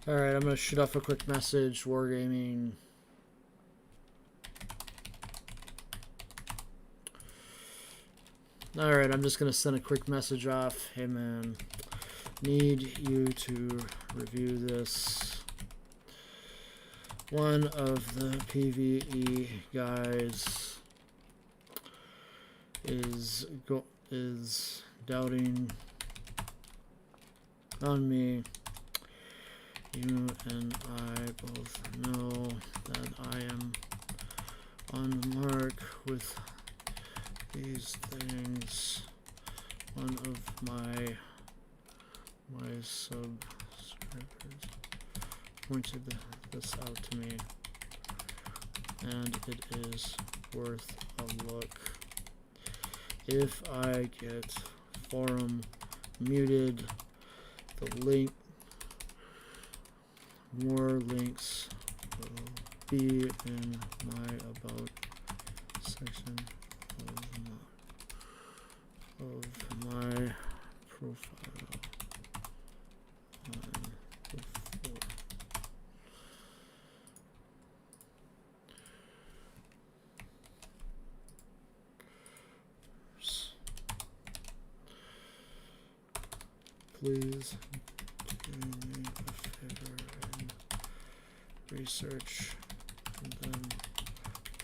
Alright, I'm going to shoot off a quick message. Wargaming. Alright, I'm just going to send a quick message off. Hey man, need you to review this. One of the PvE guys is doubting on me. You and I both know that I am on the mark with these things. One of my subscribers pointed this out to me, and it is worth a look. If I get forum muted, the link, more links will be in my about section of my profile on the forum. Please do me a favor and research and then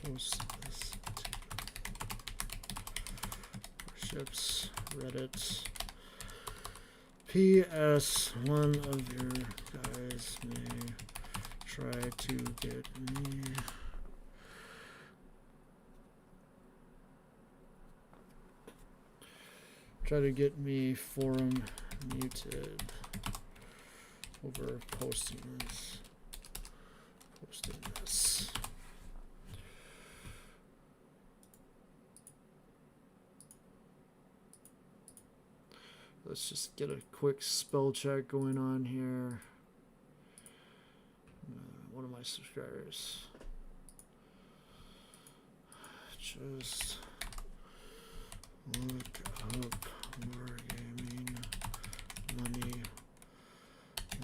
post this to warships, Reddit. P.S. One of your guys may try to get me forum muted over posting this. Let's just get a quick spell check going on here. One of my subscribers. Just look up wargaming money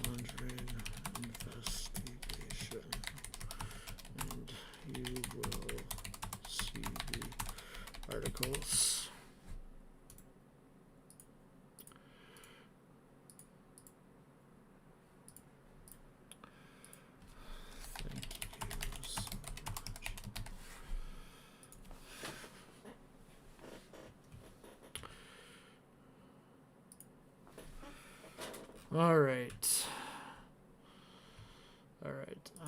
laundering investigation, and you will see the articles. All right.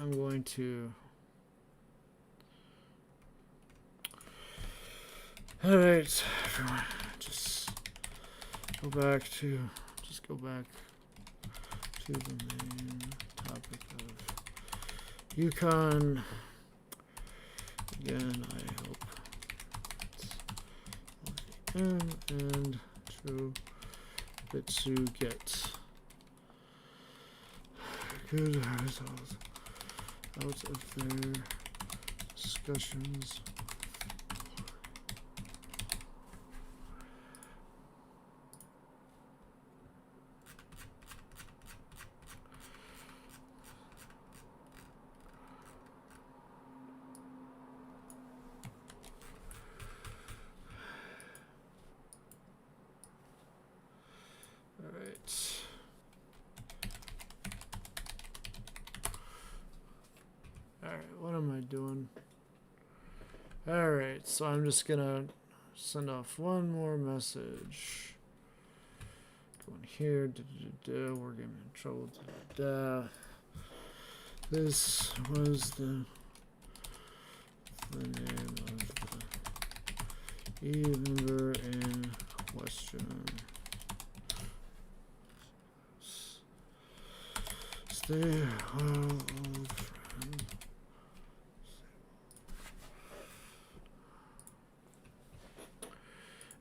I'm going to. All right. Just go back to the main topic of Yukon. Again, I hope it's and to Bitsu get good results out of their discussions. What am I doing? Alright, so I'm just gonna send off one more message. Going here, we're getting in trouble. This was the name of the member in question. Stay well, old friend.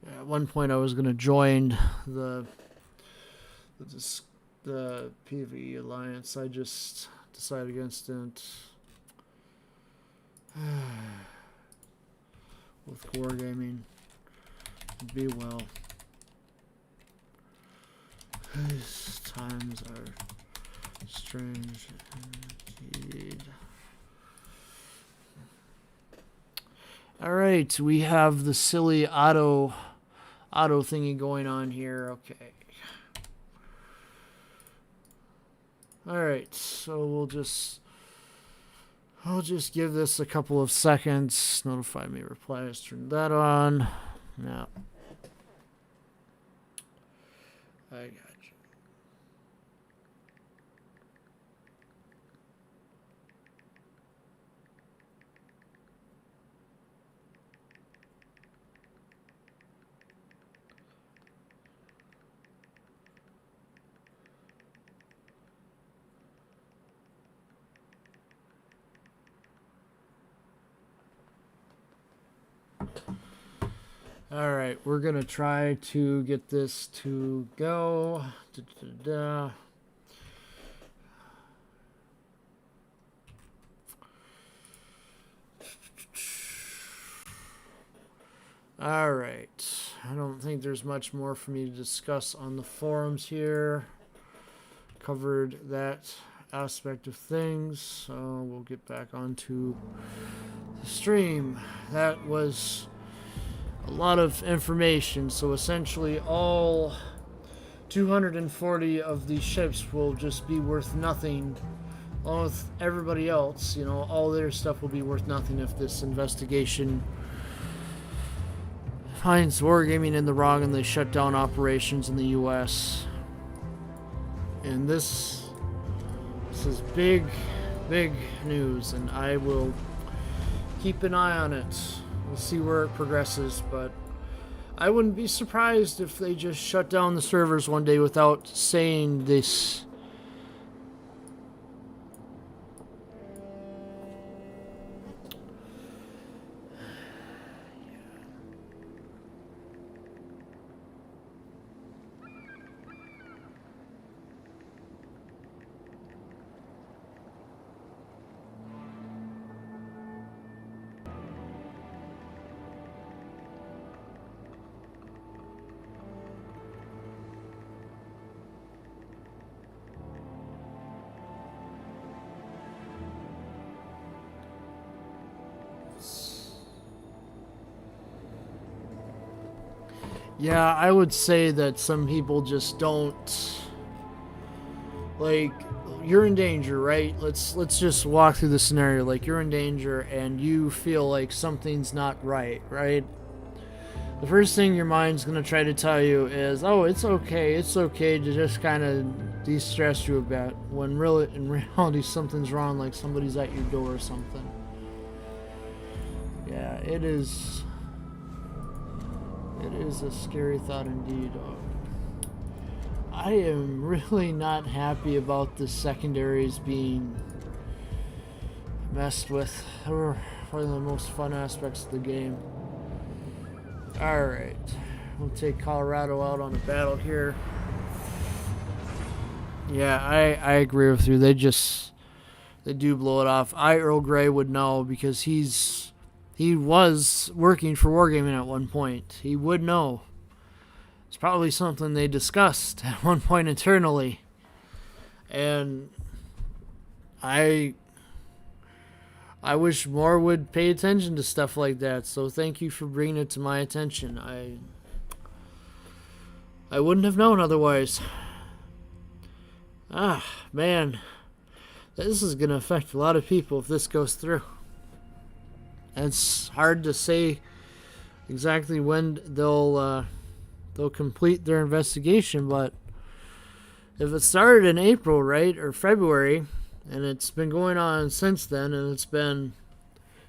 At one point, I was going to join the PvE alliance. I just decided against it. With wargaming, be well. These times are strange indeed. All right, we have the silly auto thingy going on here. Okay. All right, so I'll just give this a couple of seconds. Notify me replies. Turn that on. Yeah. I got you. Alright, we're gonna try to get this to go. Alright, I don't think there's much more for me to discuss on the forums here. Covered that aspect of things, so we'll get back onto the stream. That was a lot of information, so essentially all 240 of these ships will just be worth nothing, along with everybody else. You know, all their stuff will be worth nothing if this investigation finds Wargaming in the wrong and they shut down operations in the US. And this is big news, and I will keep an eye on it. We'll see where it progresses, but I wouldn't be surprised if they just shut down the servers one day without saying this. Yeah, I would say that some people just don't, like, you're in danger, right? Let's just walk through the scenario. Like, you're in danger and you feel like something's not right? The first thing your mind's going to try to tell you is, oh, it's okay to just kind of de-stress you a bit, when really, in reality, something's wrong, like somebody's at your door or something. Yeah, it is a scary thought indeed. I am really not happy about the secondaries being messed with. They're one of the most fun aspects of the game. Alright, we'll take Colorado out on a battle here. Yeah, I agree with you. They do blow it off. Earl Grey would know, because he was working for Wargaming at one point. He would know. It's probably something they discussed at one point internally. And I wish more would pay attention to stuff like that. So thank you for bringing it to my attention. I wouldn't have known otherwise. Ah, man. This is going to affect a lot of people if this goes through. It's hard to say exactly when they'll complete their investigation, but if it started in April, right, or February, and it's been going on since then, and it's been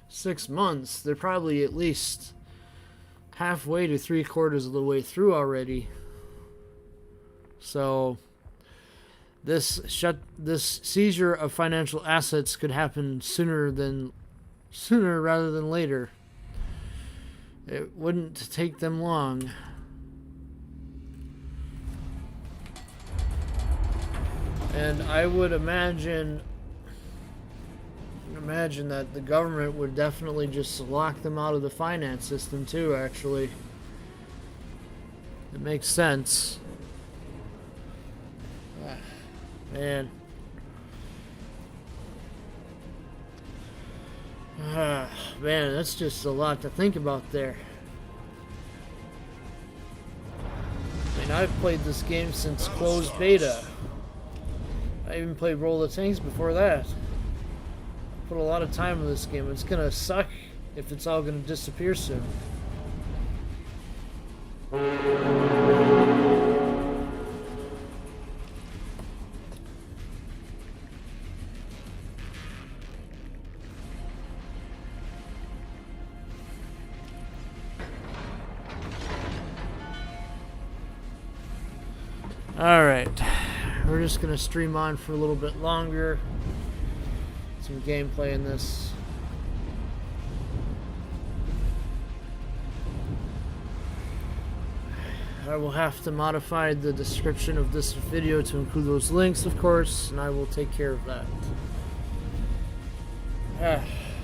6 months, they're probably at least halfway to 3/4 of the way through already. So this seizure of financial assets could happen sooner rather than later. It wouldn't take them long. And I would imagine that the government would definitely just lock them out of the finance system too, actually. It makes sense. Man. Man, that's just a lot to think about there. I mean, I've played this game since closed beta. I even played Roll the Tanks before that. I put a lot of time in this game. It's gonna suck if it's all gonna disappear soon. Alright, we're just going to stream on for a little bit longer. Some gameplay in this. I will have to modify the description of this video to include those links, of course, and I will take care of that.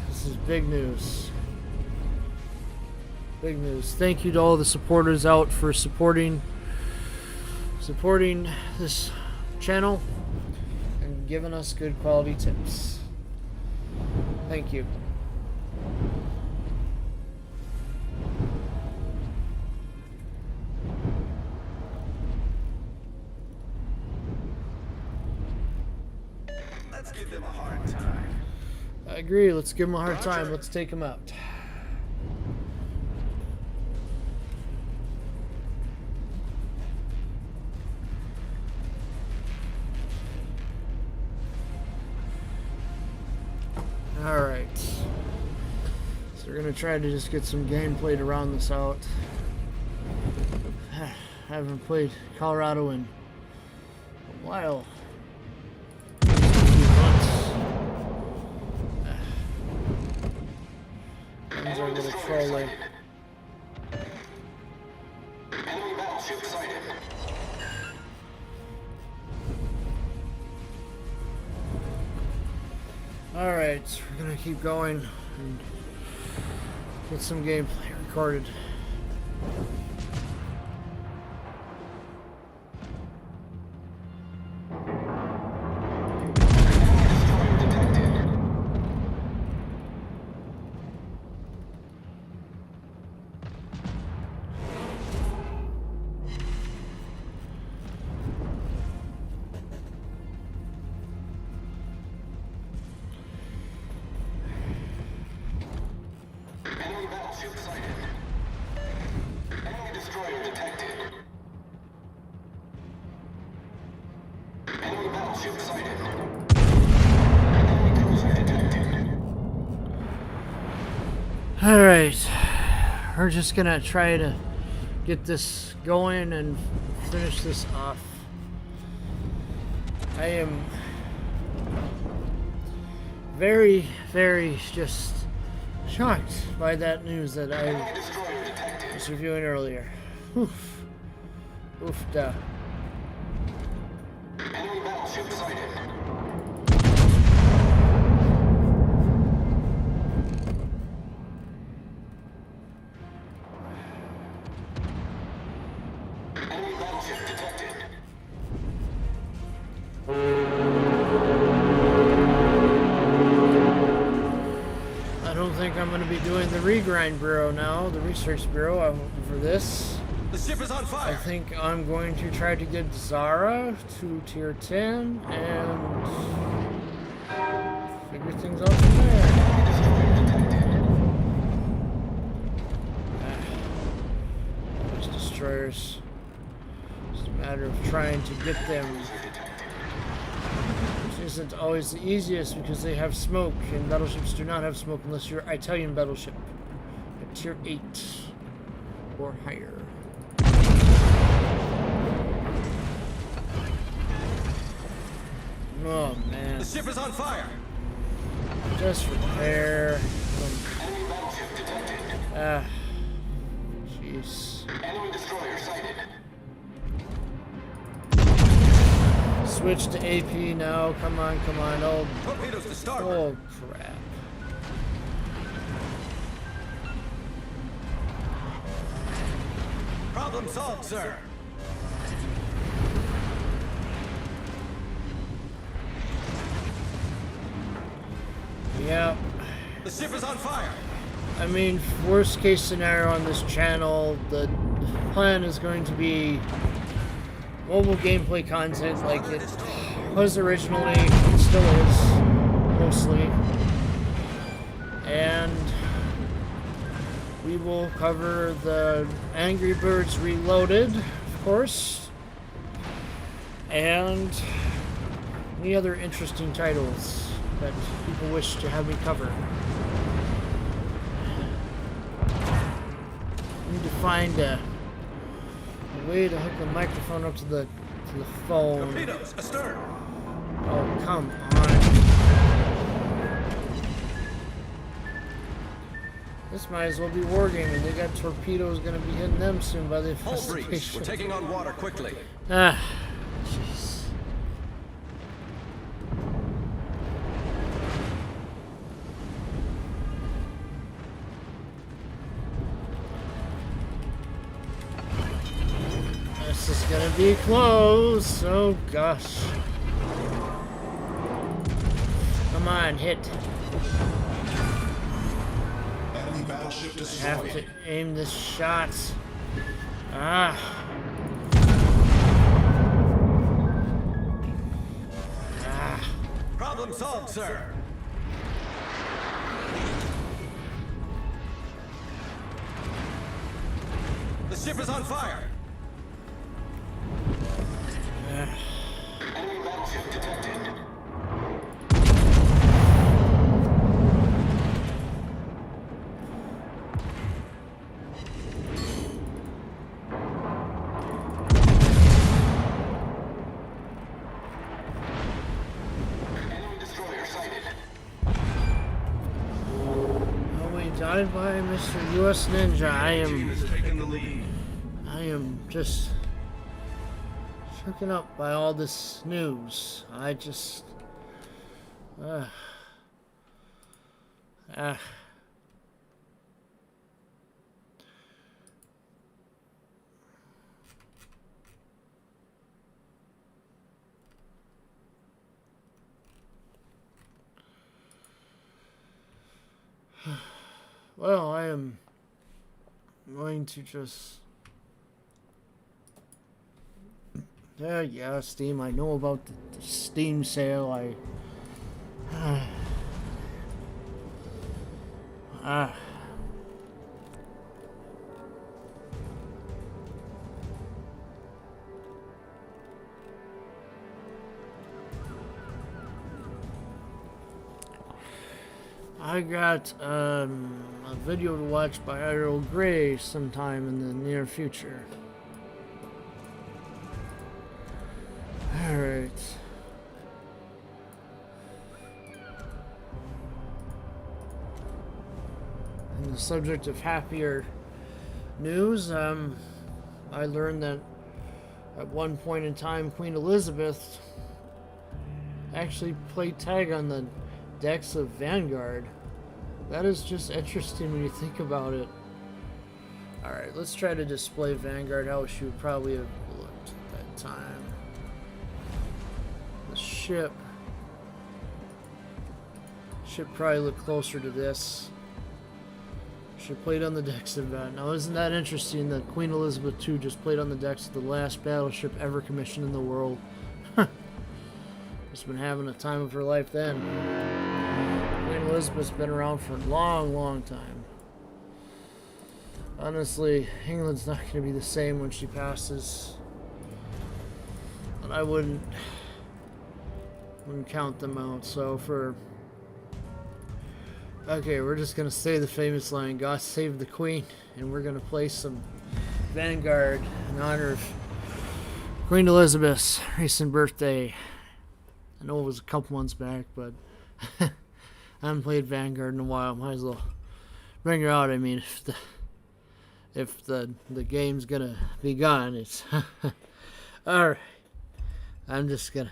This is big news. Big news. Thank you to all the supporters out for supporting this channel and giving us good quality tips. Thank you. Let's give them a hard time. I agree. Let's give them a hard time. Let's take them out. Alright. So we're going to try to just get some gameplay to round this out. Haven't played Colorado in a while. Guns are a little trolling. Enemy battleship sighted. Alright, we're gonna keep going and get some gameplay recorded. Enemy battleship sighted. Enemy destroyer detected. Enemy battleship sighted. Enemy cruiser detected. Alright, we're just gonna try to get this going and finish this off. I am very, very just shocked by that news that I Enemy destroyer detected. was reviewing earlier. Oof. Oof da. Enemy battleship sighted. Enemy battleship detected. I don't think I'm gonna be doing the regrind bureau now, the research bureau for this. The ship is on I fire. think I'm going to try to get Zara to tier 10 and figure things out from there. Those destroyers. It's a matter of trying to get them. Which isn't always the easiest because they have smoke, and battleships do not have smoke unless you're Italian battleship at tier 8 or higher. Oh man. The ship is on fire. Just repair some. Enemy battleship detected. Jeez. Enemy destroyer sighted. Switch to AP now. Come on, come on. Oh, Torpedoes to starboard. oh crap. Problem solved, sir. Yeah. The ship is on fire. I mean, worst case scenario on this channel, the plan is going to be mobile gameplay content like it was originally, it still is, mostly. And we will cover the Angry Birds Reloaded, of course, and any other interesting titles that people wish to have me cover. I need to find a way to hook the microphone up to the phone. Torpedoes astern. Oh, come on. This might as well be wargaming. They got torpedoes gonna be hitting them soon by the Hull breach. investigation. We're taking on water quickly. Ah, jeez. This is gonna be close. Oh gosh. Come on, hit. Enemy battleship I destroyed. have to aim this shot. Ah. Ah. Problem solved, sir. The ship is on fire. Enemy battleship detected. Enemy destroyer sighted. Oh, we died by Mr. U.S. Ninja. I am just shooken up by all this news. I just well, I am going to just yeah, Steam. I know about the Steam sale. I got a video to watch by Earl Grey sometime in the near future. Alright. On the subject of happier news, I learned that at one point in time Queen Elizabeth actually played tag on the decks of Vanguard. That is just interesting when you think about it. Alright, let's try to display Vanguard how she would probably have looked at that time. The ship should probably look closer to this. She played on the decks of that. Now, isn't that interesting that Queen Elizabeth II just played on the decks of the last battleship ever commissioned in the world? Just been having a time of her life then. Queen Elizabeth's been around for a long, long time. Honestly, England's not going to be the same when she passes. And I wouldn't count them out. So for... Okay, we're just going to say the famous line, God save the Queen. And we're going to play some Vanguard in honor of Queen Elizabeth's recent birthday. I know it was a couple months back, but I haven't played Vanguard in a while. Might as well bring her out. I mean, if the game's gonna be gone, it's all right. I'm just gonna.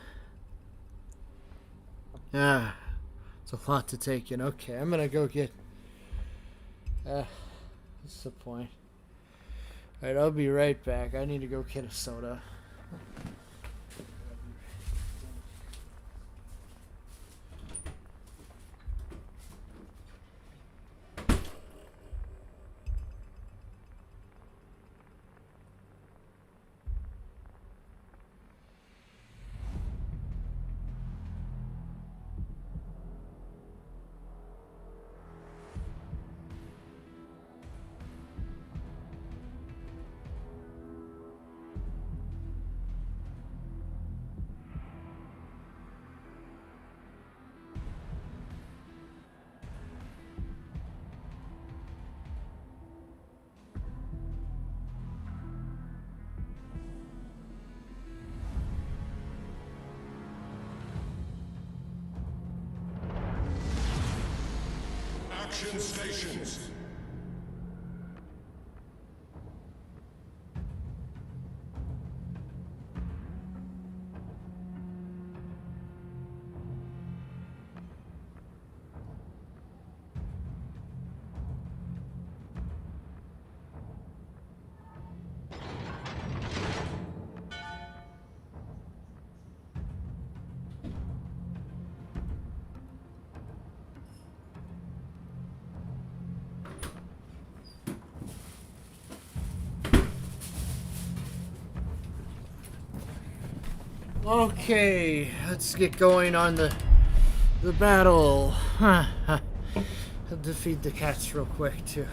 It's a lot to take in. Okay, I'm gonna go get. What's the point? All right, I'll be right back. I need to go get a soda. Action stations. Okay, let's get going on the battle. I'll defeat the cats real quick too.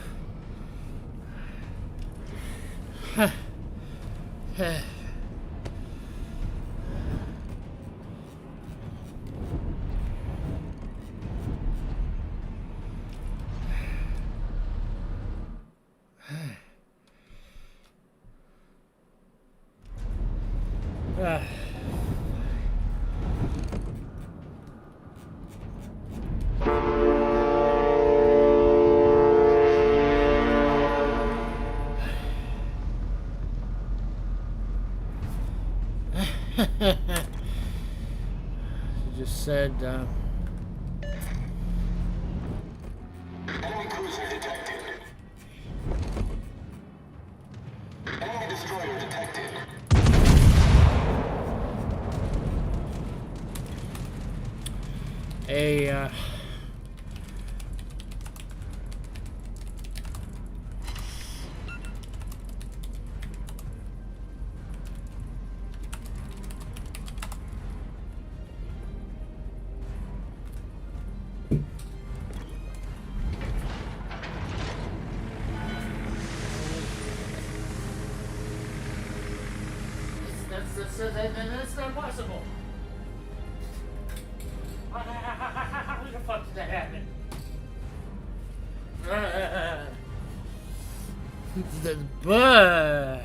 She just said, Enemy cruiser detected. Enemy destroyer detected. a that's not possible. How the fuck did that happen? But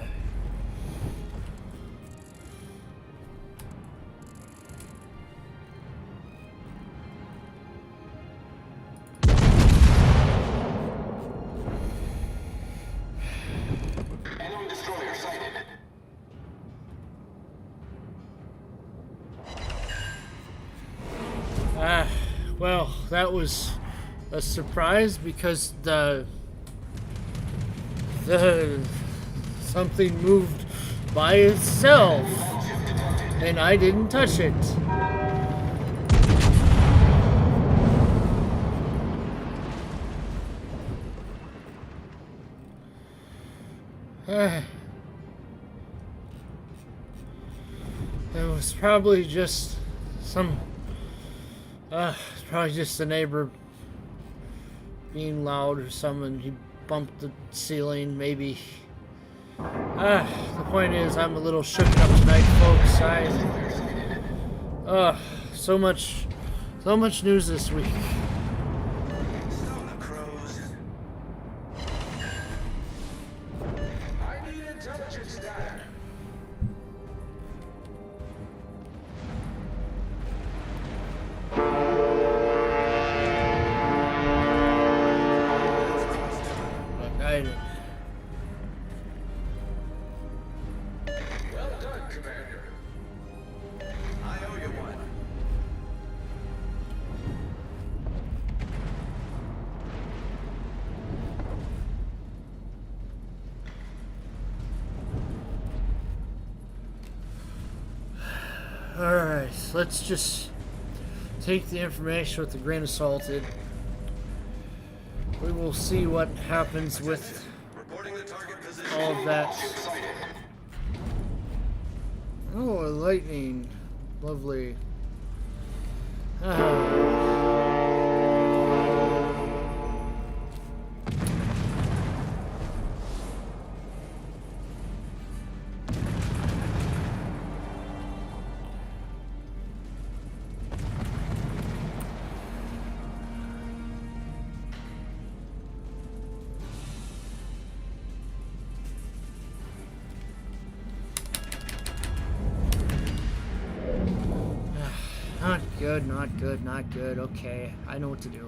Enemy destroyer sighted. well, that was a surprise because the something moved by itself and I didn't touch it. It was probably just it's probably just the neighbor being loud or something. He bumped the ceiling, maybe. The point is, I'm a little shook up tonight, folks. So much news this week. Stone the crows. I need intelligence data. Well done, Commander. I owe you one. Alright, let's just take the information with a grain of salt. We will see what happens with Reporting the target position. all of that. Sighted. Oh, lightning. Lovely. Not good, not good, not good. Okay, I know what to do.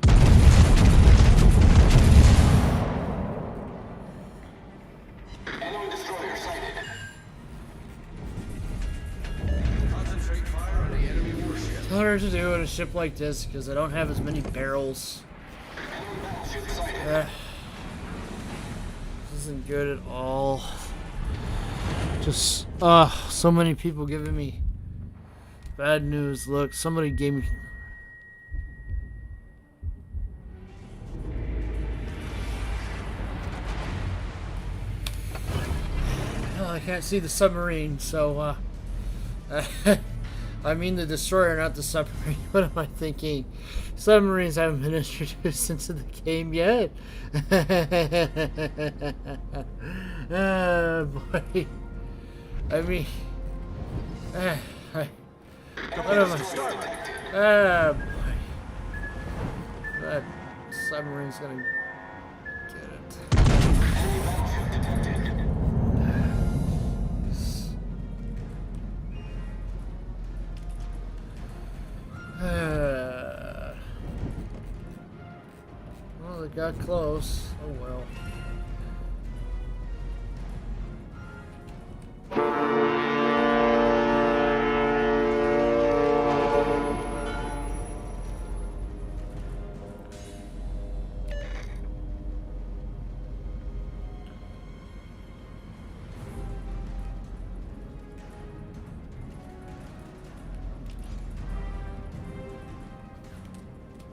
Enemy destroyer sighted. Concentrate fire on the enemy warship. It's harder to do in a ship like this because I don't have as many barrels. Enemy battleship sighted. This isn't good at all. Just, so many people giving me bad news. Look, somebody gave me... Oh, I can't see the submarine, so, I mean the destroyer, not the submarine. What am I thinking? Submarines haven't been introduced into the game yet. Boy. I mean... what am I... boy. That submarine's gonna get it. Well, they got close. Oh well.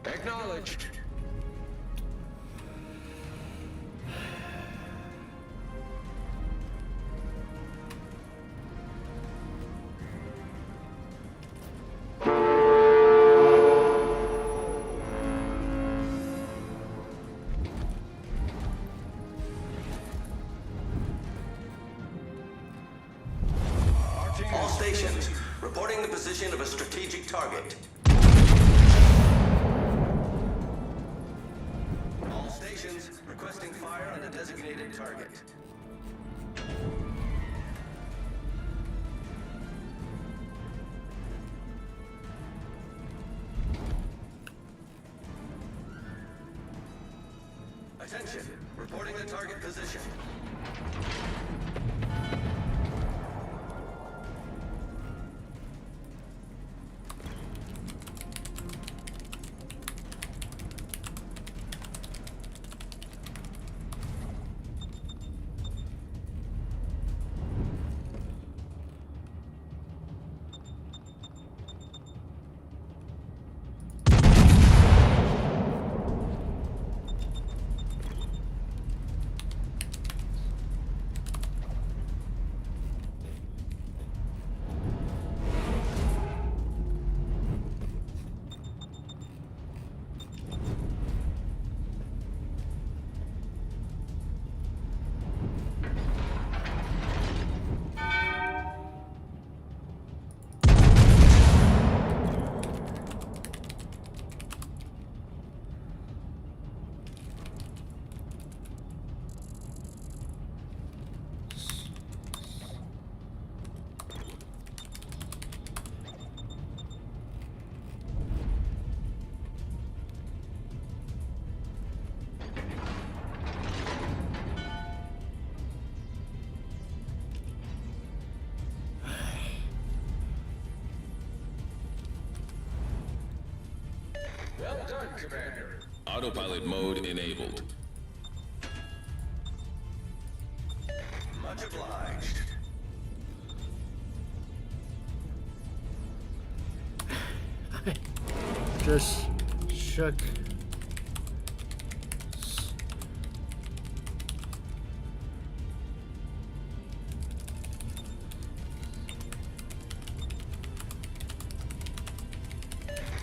Acknowledged. All stations, reporting the position of a strategic target. All stations, requesting fire on a designated target. Attention, reporting the target position. Well done, Commander. Autopilot mode enabled. Much obliged. Just shook.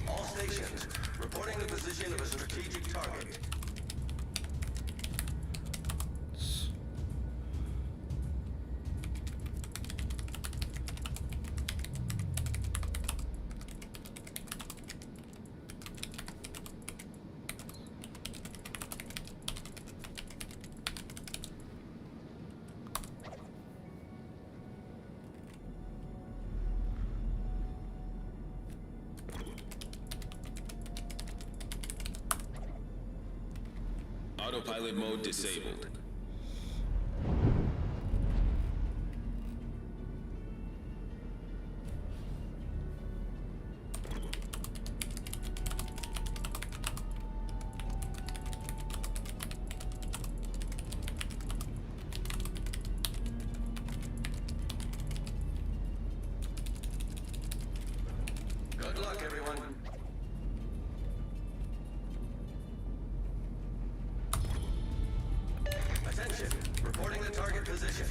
All stations, reporting the position of a strategic target. Autopilot mode disabled. Good luck, everyone. Attention, reporting the target position.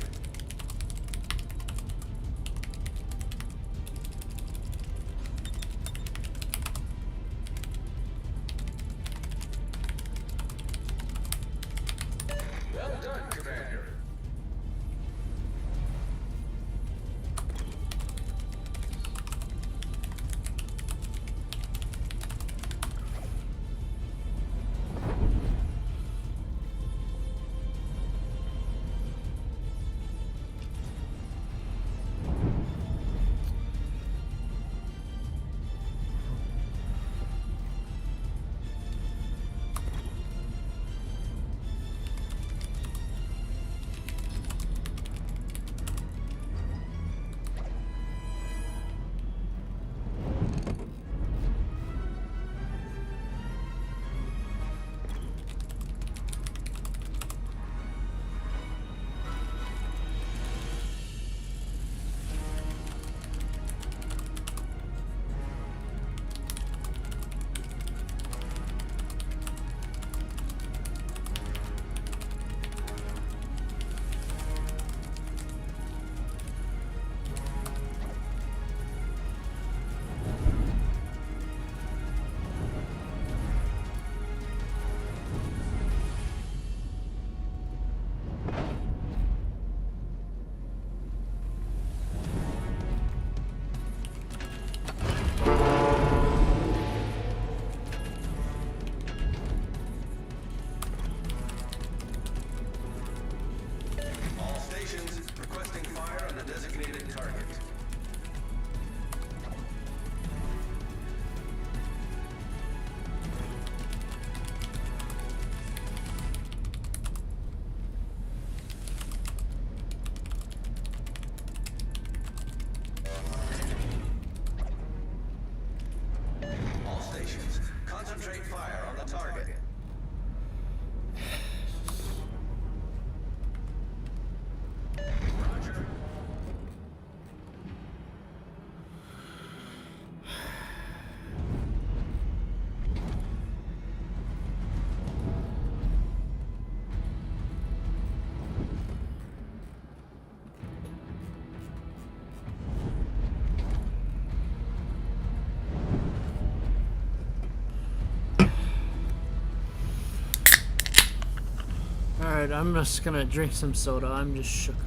Alright, I'm just gonna drink some soda. I'm just shook up.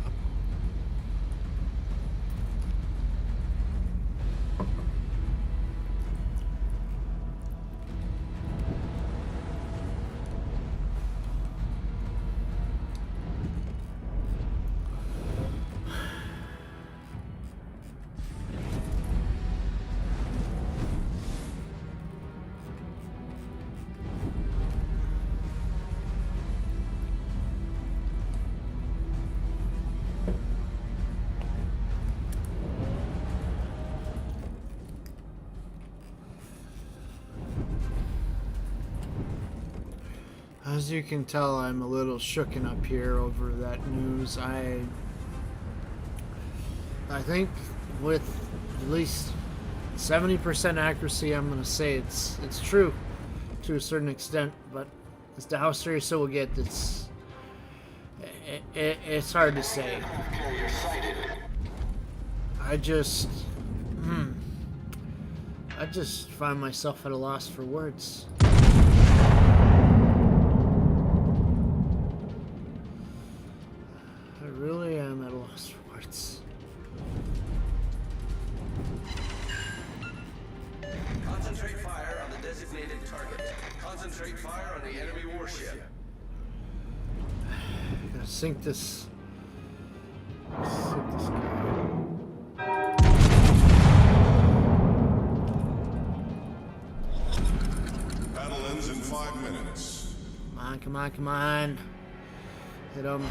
As you can tell, I'm a little shooken up here over that news. I think with at least 70% accuracy, I'm gonna say it's true to a certain extent. But as to how serious it will get, it's hard to say. Aircraft carrier sighted. I just find myself at a loss for words. I really am at a loss for words. Concentrate fire on the designated target. Concentrate fire on the enemy warship. Gotta sink this. Sink this guy. Battle ends in 5 minutes. Come on, come on, come on. Hit him.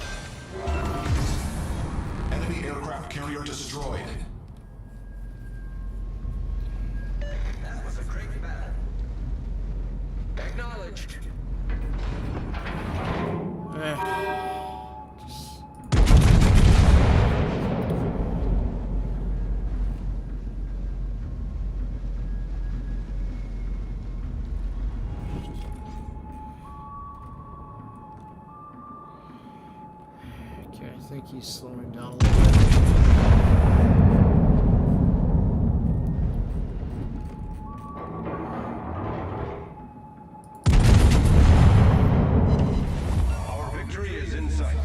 Enemy aircraft carrier destroyed. That was a great battle. Acknowledged. Okay, I think he's slowing down a little bit. Our victory is in sight.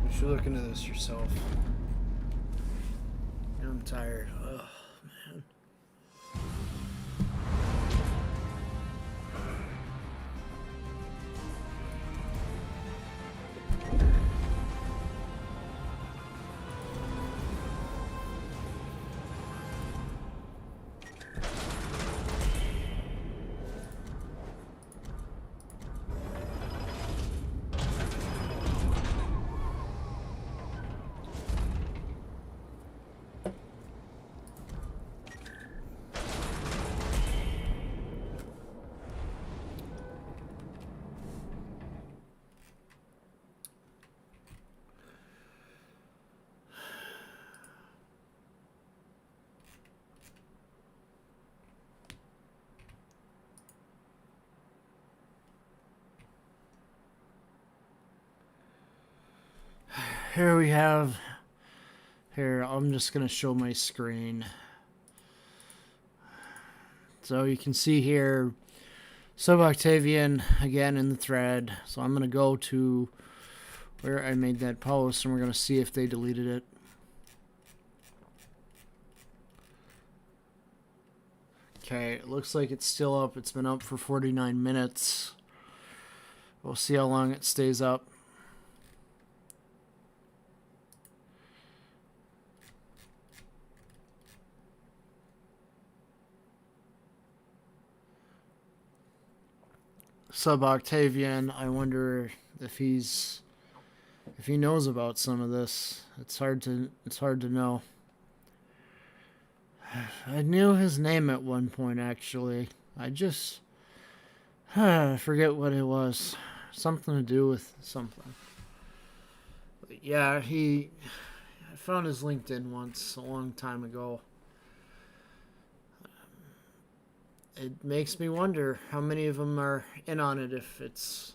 You should look into this yourself. I'm tired. Oh, man. Here we have. Here, I'm just going to show my screen. So you can see here, Sub-Octavian again in the thread. So I'm going to go to where I made that post and we're going to see if they deleted it. Okay, it looks like it's still up. It's been up for 49 minutes. We'll see how long it stays up. Sub-Octavian, I wonder if he's if he knows about some of this. It's hard to know. I knew his name at one point, actually. I just forget what it was. Something to do with something. But yeah, I found his LinkedIn once a long time ago. It makes me wonder how many of them are in on it. If it's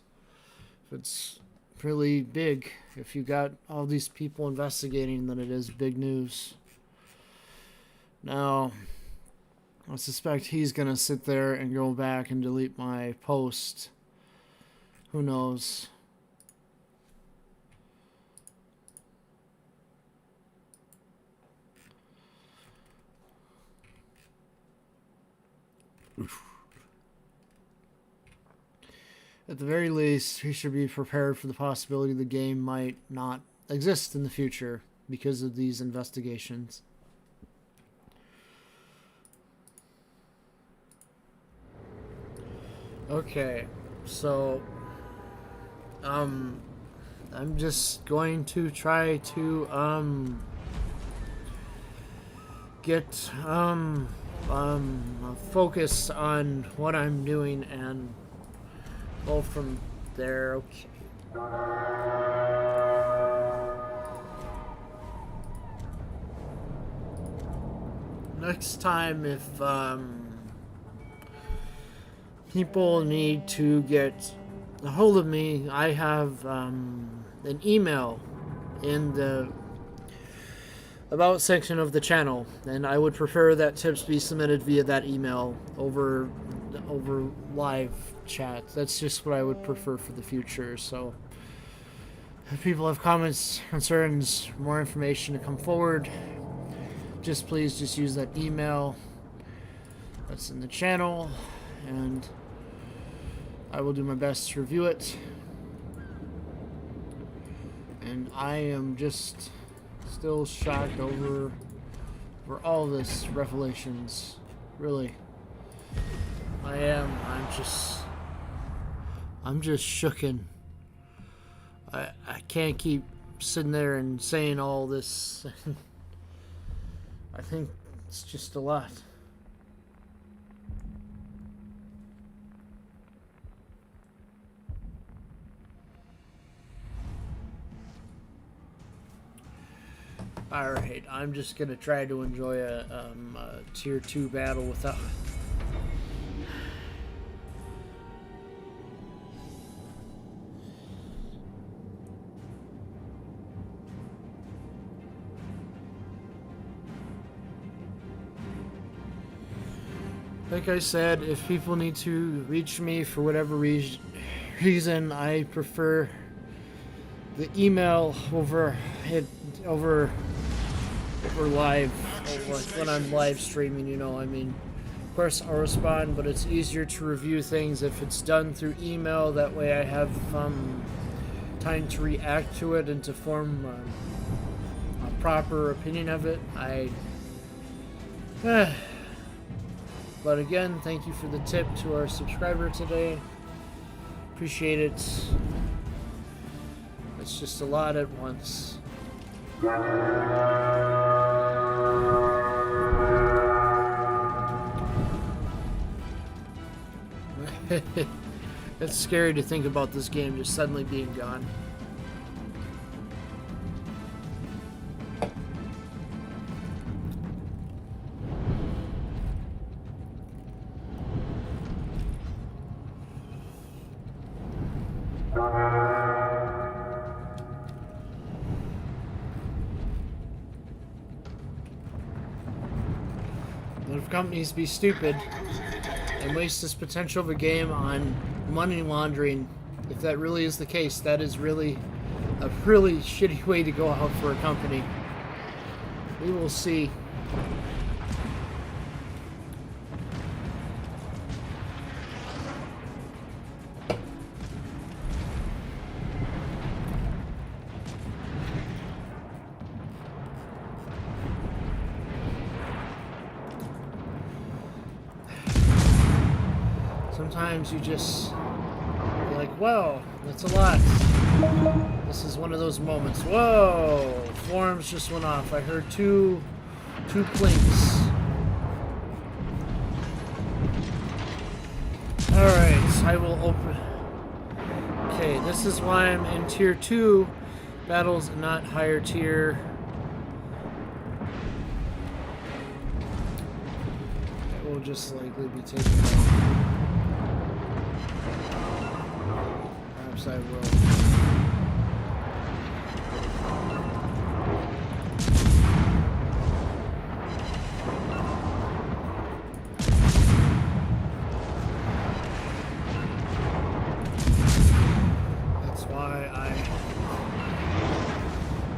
really big, if you got all these people investigating, then it is big news. Now, I suspect he's gonna sit there and go back and delete my post. Who knows? At the very least, he should be prepared for the possibility the game might not exist in the future because of these investigations. Okay, so I'm just going to try to get focused on what I'm doing and go from there. Okay. Next time, if people need to get a hold of me, I have an email in the About section of the channel, and I would prefer that tips be submitted via that email over live chat. That's just what I would prefer for the future. So if people have comments, concerns, more information to come forward, please use that email that's in the channel, and I will do my best to review it. And I am just still shocked over all this revelations. Really, I am. I'm just shooken. I can't keep sitting there and saying all this. I think it's just a lot. Alright, I'm just gonna try to enjoy a tier 2 battle without... Like I said, if people need to reach me for whatever reason, I prefer the email over live, like when I'm live streaming, you know. I mean, of course I'll respond, but it's easier to review things if it's done through email. That way I have time to react to it and to form a proper opinion of it. But again, thank you for the tip to our subscriber today. Appreciate it. It's just a lot at once. It's scary to think about this game just suddenly being gone. If companies be stupid and waste this potential of a game on money laundering, if that really is the case, that is really a really shitty way to go out for a company. We will see. Sometimes you just, you're like, wow, that's a lot. This is one of those moments. Whoa! Forms just went off. I heard two plinks. Alright, I will open... Okay, this is why I'm in tier 2. Battles, not higher tier. It will just likely be taken out. Perhaps I will.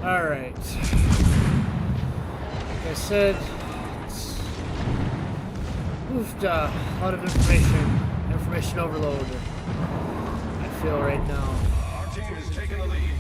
Alright. Like I said, it's a lot of information overload, I feel right now. Our team is taking the lead.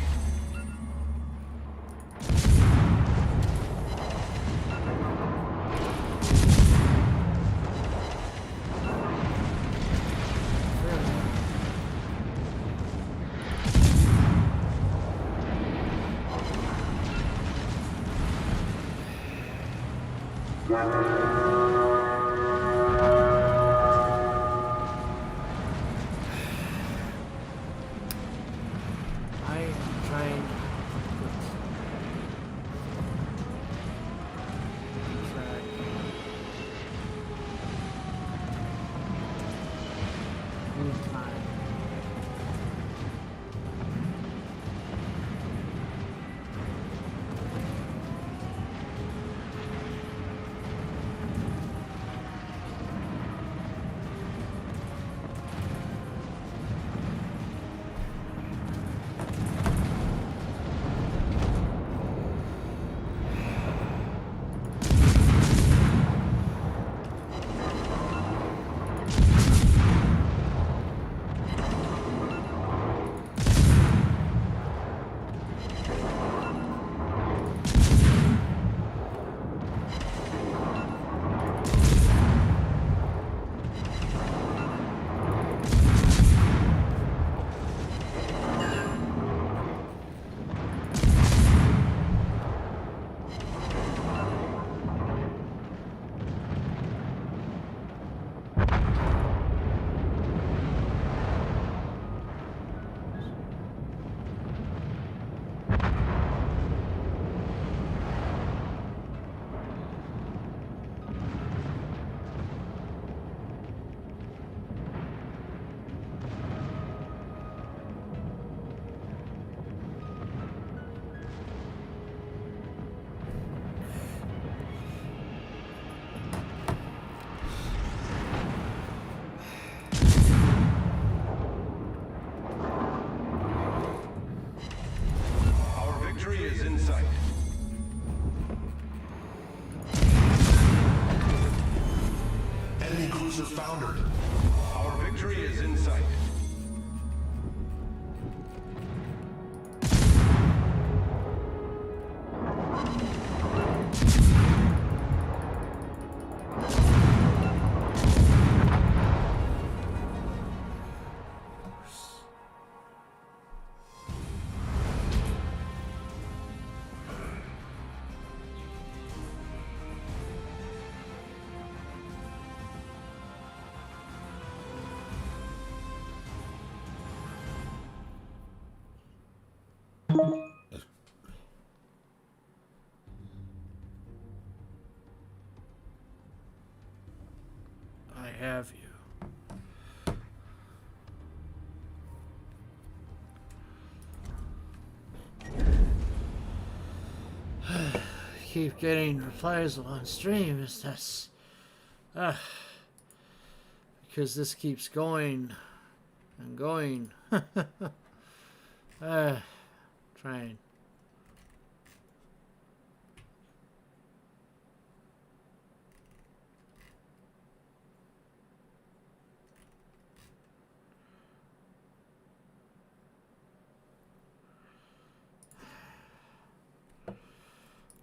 Foundered. Our victory is in sight. I have you. Keep getting replies on stream. Is this because this keeps going and going. Trying.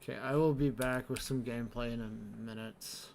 Okay, I will be back with some gameplay in a minute.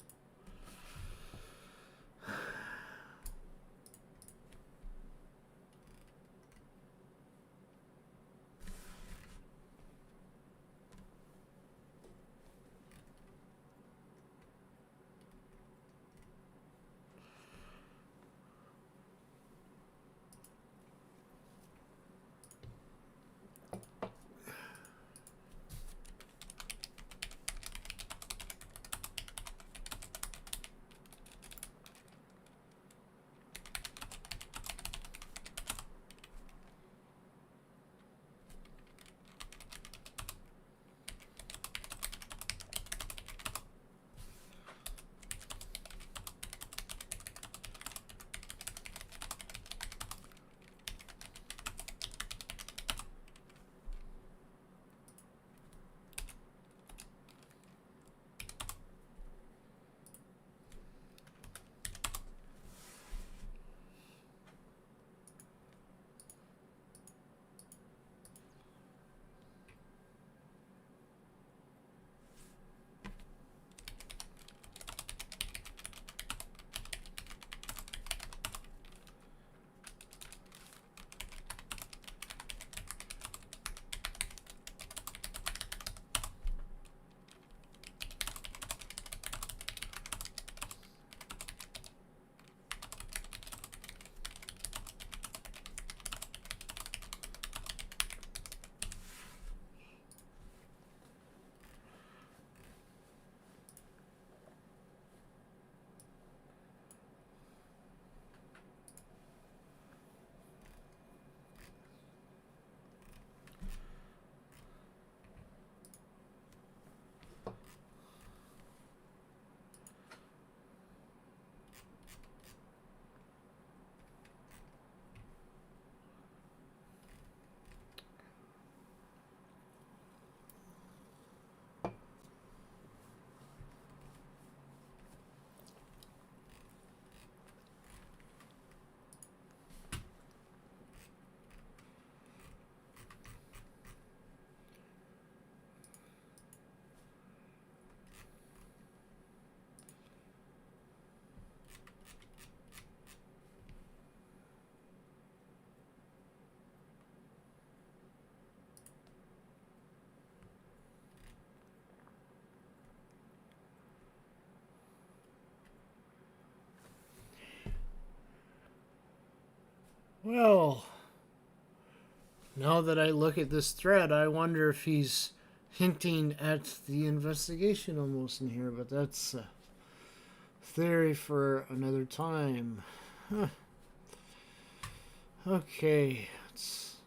Well, now that I look at this thread, I wonder if he's hinting at the investigation almost in here, but that's a theory for another time. Huh. Okay, let's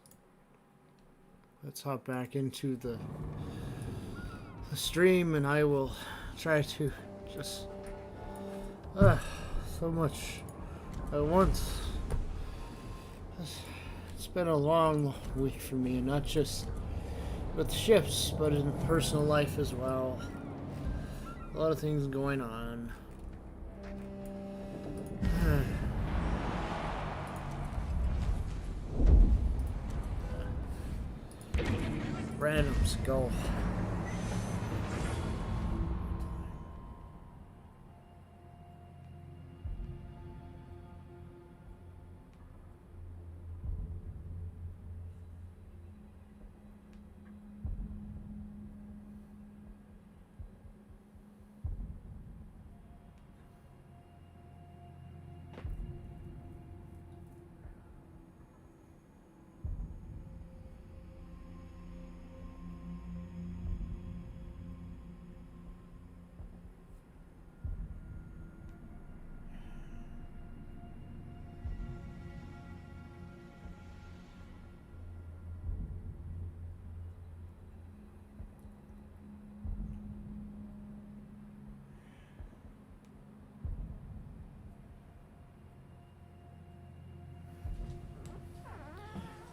hop back into the stream, and I will try to just so much at once. It's been a long week for me, not just with ships, but in personal life as well. A lot of things going on. Randoms, go.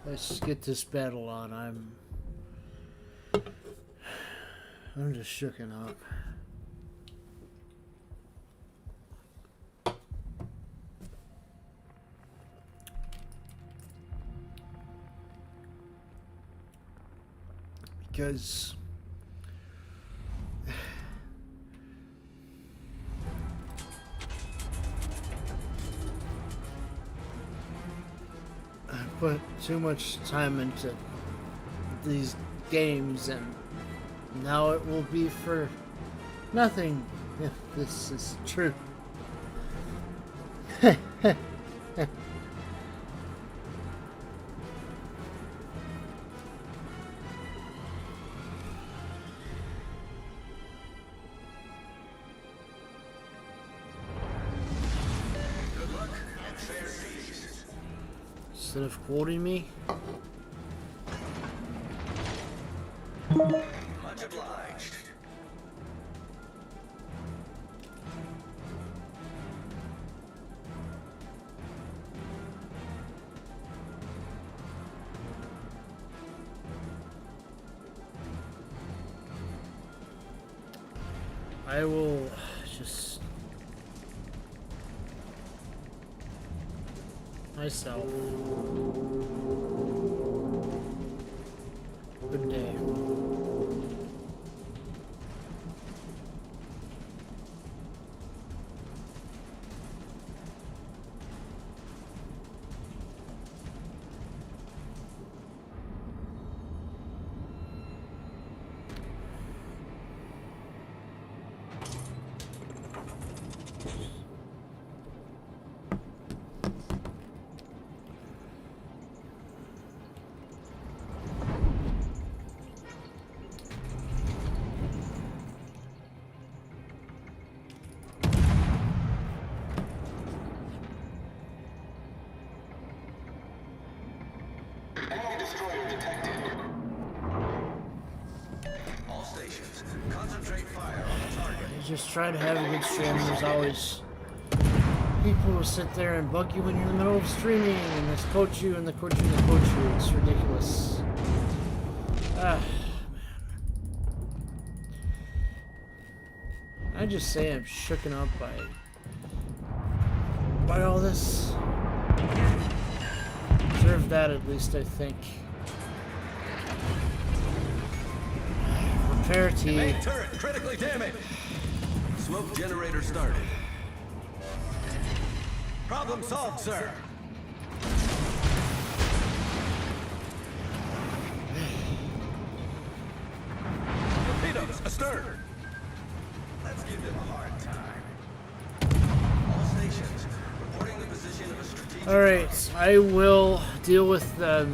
Let's get this battle on. I'm just shooken up. Because put too much time into these games, and now it will be for nothing if this is true. Instead of quoting me. Much obliged. I will just myself. Good day. Enemy destroyer detected. All stations, concentrate fire on the target. You just try to have a good stream. There's always people who sit there and bug you when you're in the middle of streaming, and they coach you and they coach you and they coach you. It's ridiculous. Man. I just say I'm shooken up by all this. Deserve that, at least, I think. Repair team. Main turret critically damaged. Smoke generator started. Problem solved, sir. Torpedoes astern. Let's give them a hard time. All stations reporting the position of a strategic Alright, I will deal with the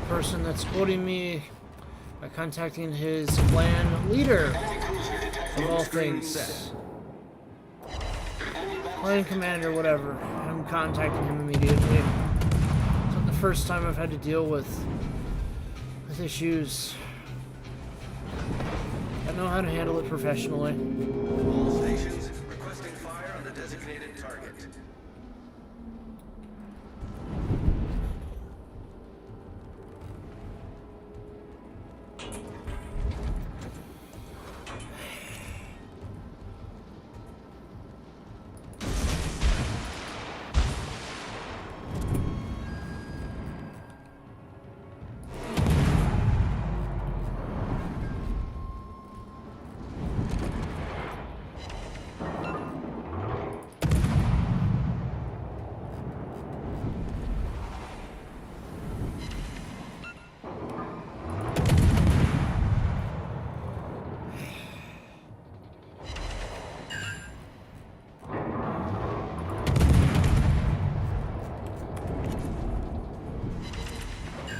person that's quoting me by contacting his clan leader of all things. Clan commander, whatever. I'm contacting him immediately. It's not the first time I've had to deal with issues. I know how to handle it professionally. all stations requesting fire on the designated target.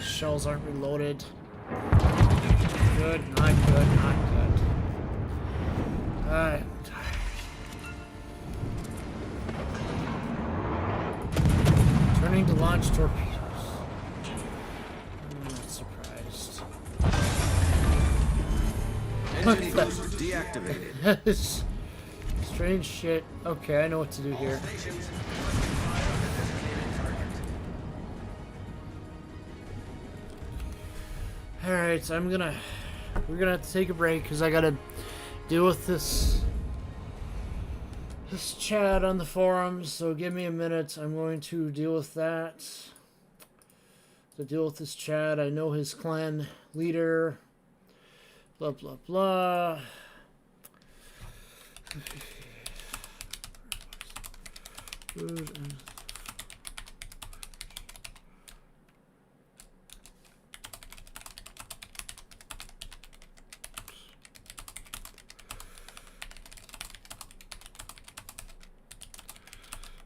Shells aren't reloaded. Good, not good, not good. I'm tired. Turning to launch torpedoes. I'm not surprised. Engine booster deactivated. Yes. Strange shit. Okay, I know what to do here. Stations requesting fire on the designated target. Alright, so we're gonna have to take a break because I gotta deal with this chat on the forums, so give me a minute. I'm going to deal with that. To deal with this chat, I know his clan leader. Blah blah blah.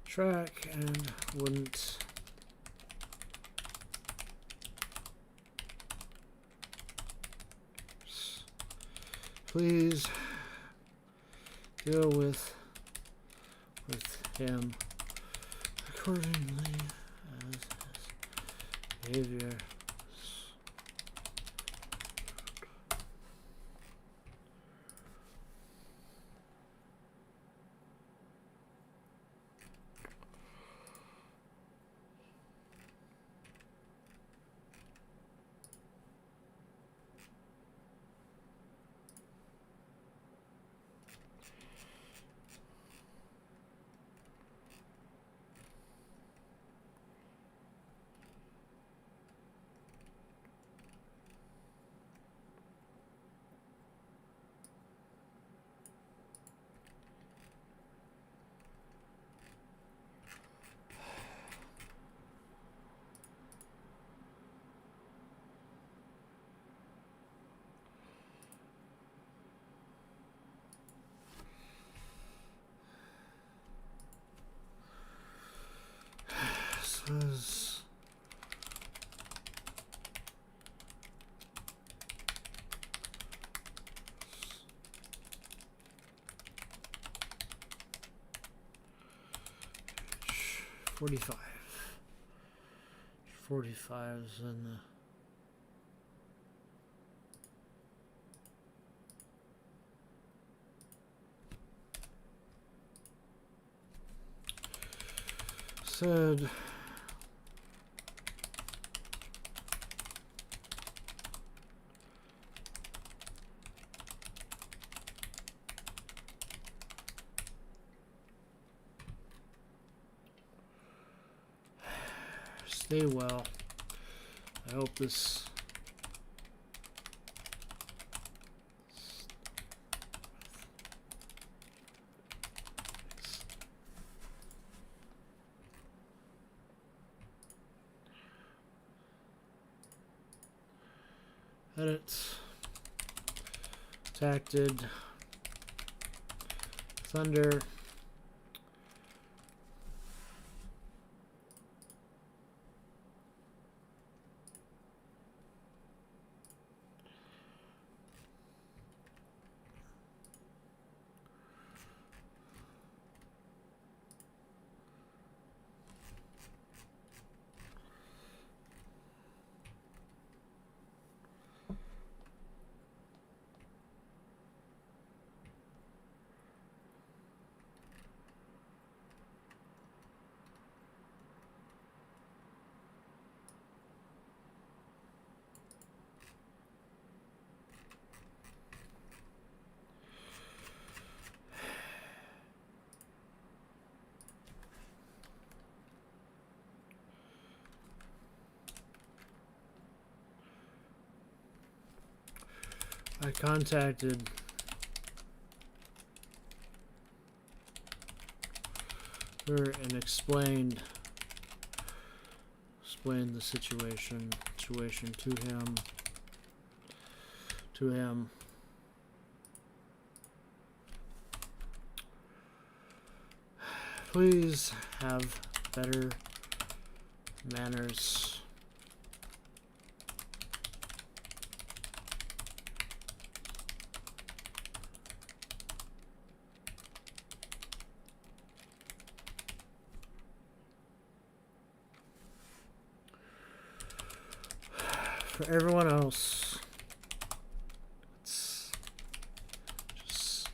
Track and wouldn't please deal with him accordingly as his behavior. Was 45. 45's in the said stay well. I hope this edit tacted thunder I contacted her and explained the situation to him. Please have better manners. For everyone else, it's just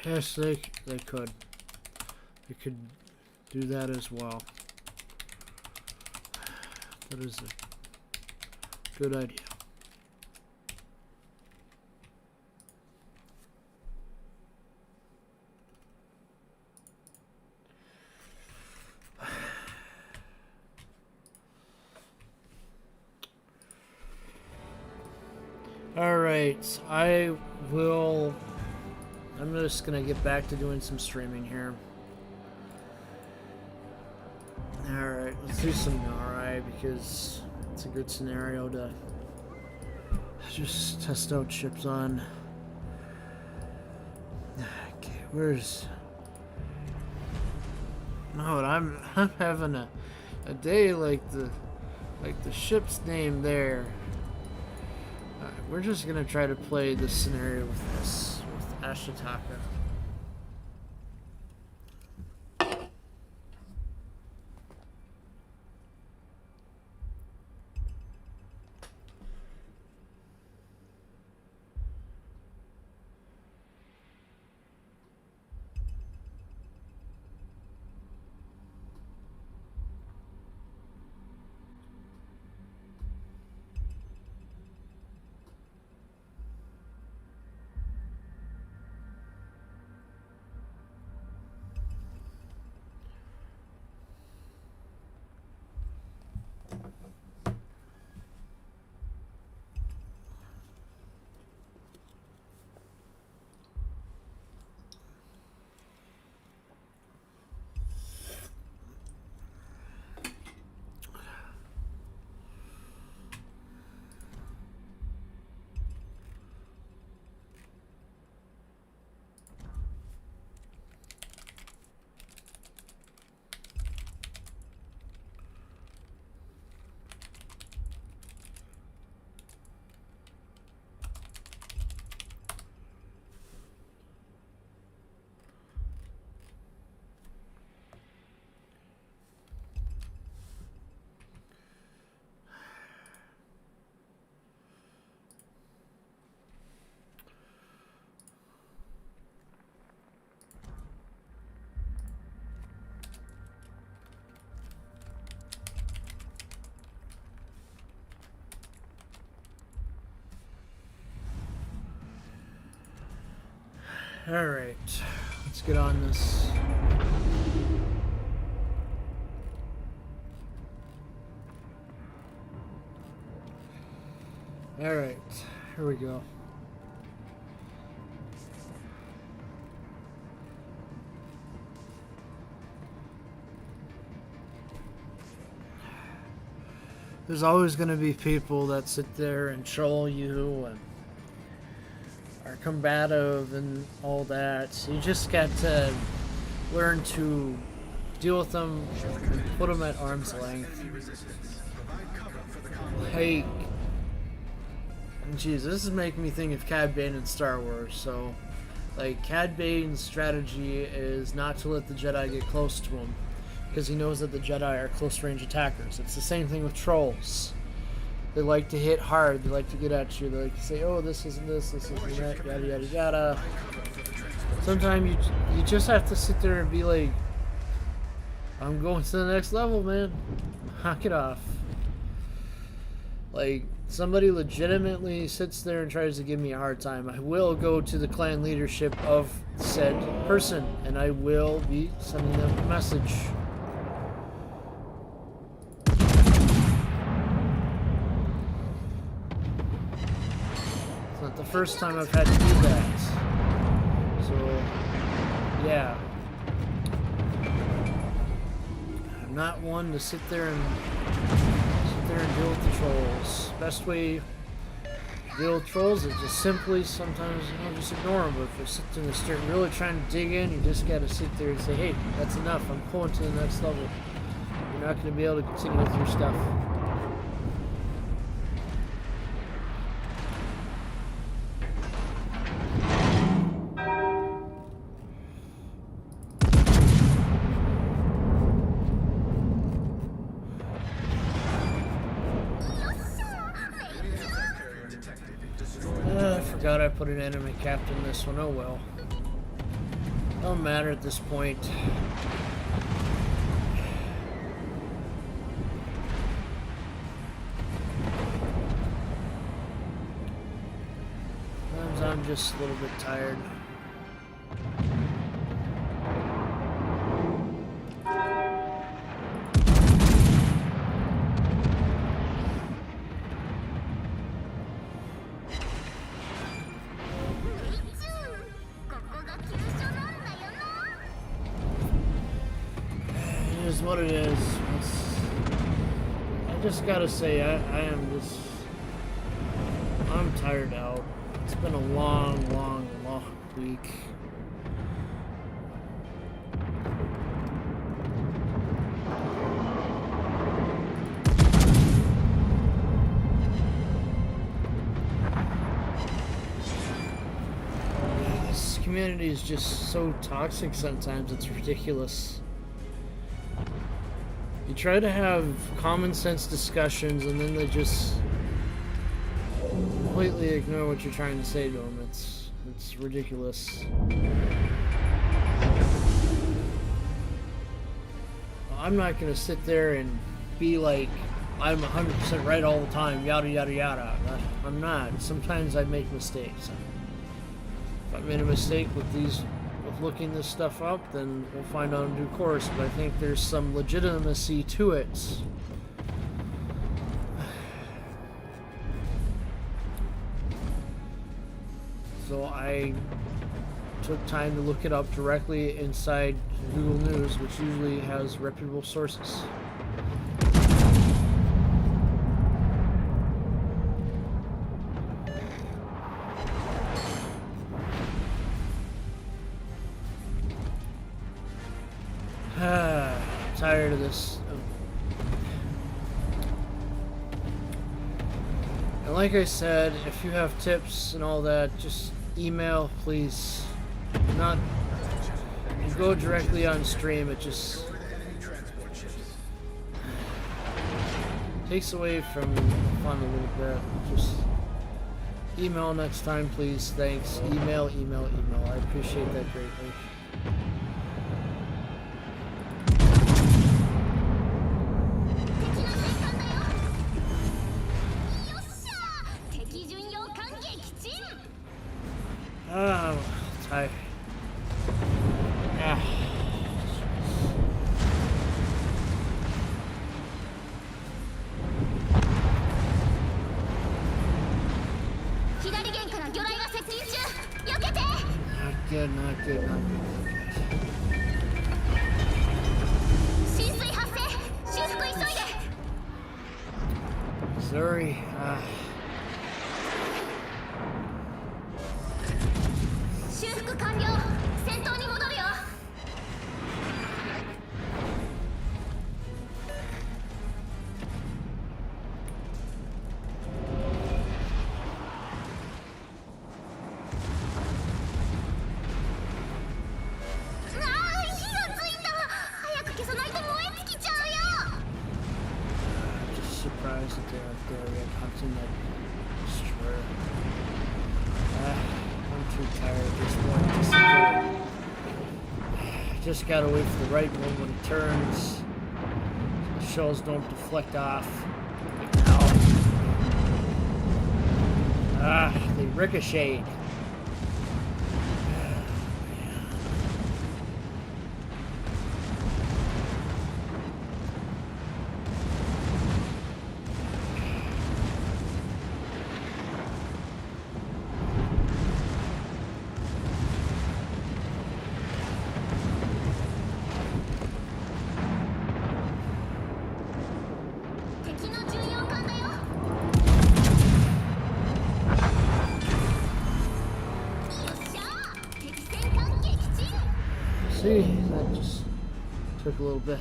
yes, they could. They could do that as well. That is a good idea. Alright, I'm just gonna get back to doing some streaming here. Alright, let's do some Nari because it's a good scenario to just test out ships on. Okay, where's... No, I'm having a day like the ship's name there. We're just gonna try to play this scenario with Ashitaka. Alright, let's get on this. Alright, here we go. There's always going to be people that sit there and troll you and are combative and all that. So you just got to learn to deal with them and put them at arm's length. Like, jeez, this is making me think of Cad Bane in Star Wars. So, like, Cad Bane's strategy is not to let the Jedi get close to him, because he knows that the Jedi are close-range attackers. It's the same thing with trolls. They like to hit hard. They like to get at you. They like to say, oh, this isn't this, this isn't that, yada, yada, yada. Sometimes you just have to sit there and be like, I'm going to the next level, man. Knock it off. Like, somebody legitimately sits there and tries to give me a hard time, I will go to the clan leadership of said person, and I will be sending them a message. It's not the first time I've had to do that. So, yeah. I'm not one to sit there and deal with the trolls. Best way to deal with trolls is just simply, sometimes, you know, just ignore them. But if you're sitting there really trying to dig in, you just gotta sit there and say, hey, that's enough, I'm pulling to the next level. You're not gonna be able to continue with your stuff. I forgot I put an enemy captain in this one. Oh well. Don't matter at this point. Sometimes I'm just a little bit tired. What it is. I just gotta say, I'm tired out. It's been a long week. This community is just so toxic sometimes, it's ridiculous. You try to have common sense discussions and then they just completely ignore what you're trying to say to them. It's ridiculous. I'm not going to sit there and be like, I'm 100% right all the time, yada yada yada. I'm not. Sometimes I make mistakes. If I made a mistake with looking this stuff up, then we'll find out in due course, but I think there's some legitimacy to it. So I took time to look it up directly inside Google News, which usually has reputable sources. Tired of this. And like I said, if you have tips and all that, just email, please. Not go directly on stream. It just takes away from fun a little bit. Just email next time, please. Thanks. Email. I appreciate that greatly. Oh, tired. Ah. Not good. Missouri. 修復完了。戦闘に戻るよ。火がついた。早く消さないと燃え尽きちゃうよ。Just surprised that they're up there yet hunting that destroyer. I'm too tired at this point. Just gotta wait for the right one when he turns. So the shells don't deflect off. Ow. They ricocheted. See, that just took a little bit.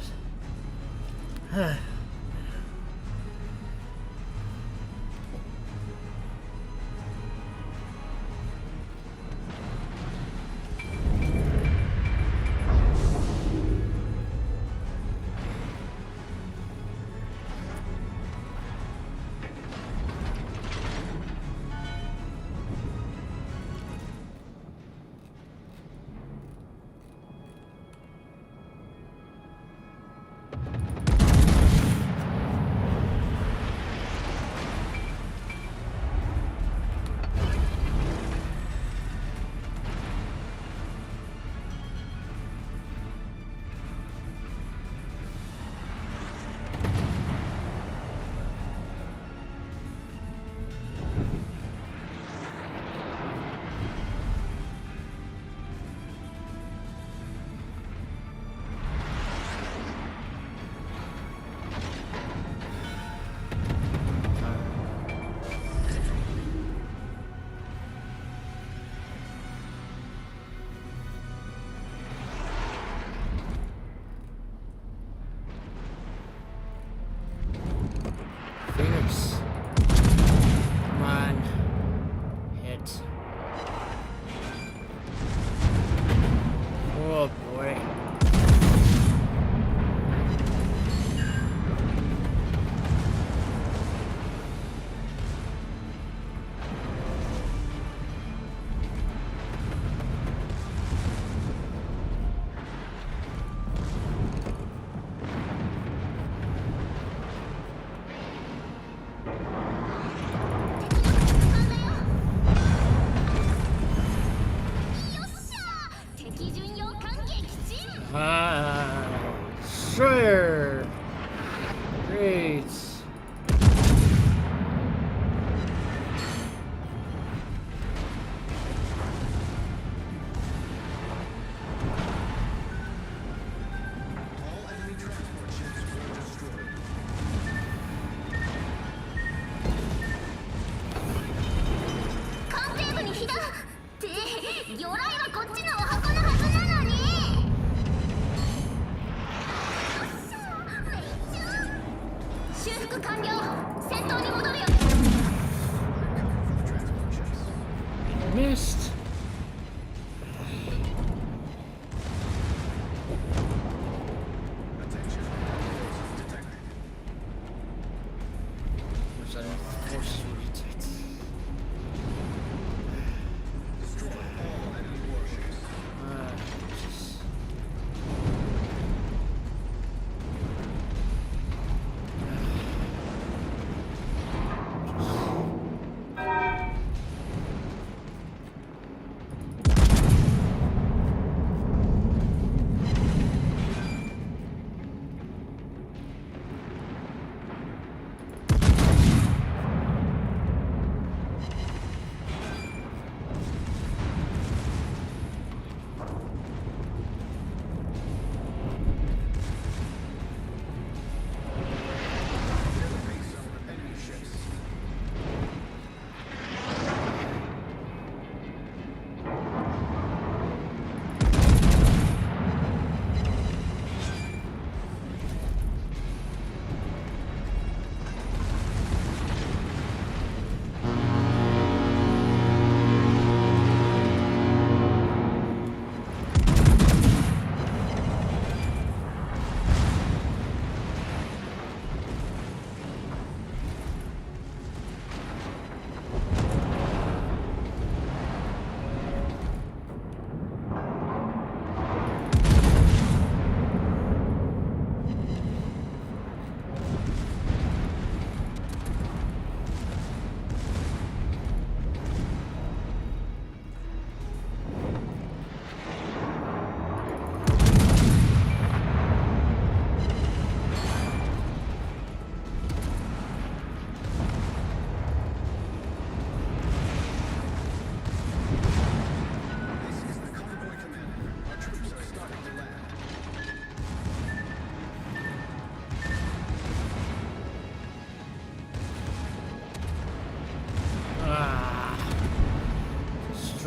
Phoenix. Come on. Hit. Oh boy. Sure. Great. All enemy transport ships were destroyed. 艦艇部に火だって魚雷はこっちのお箱のはずなのに。修復完了。戦闘に戻るよ。 Transport ships. Missed. Attention. Forces detected. Where's that force detect? Destroy all enemy warships. Just...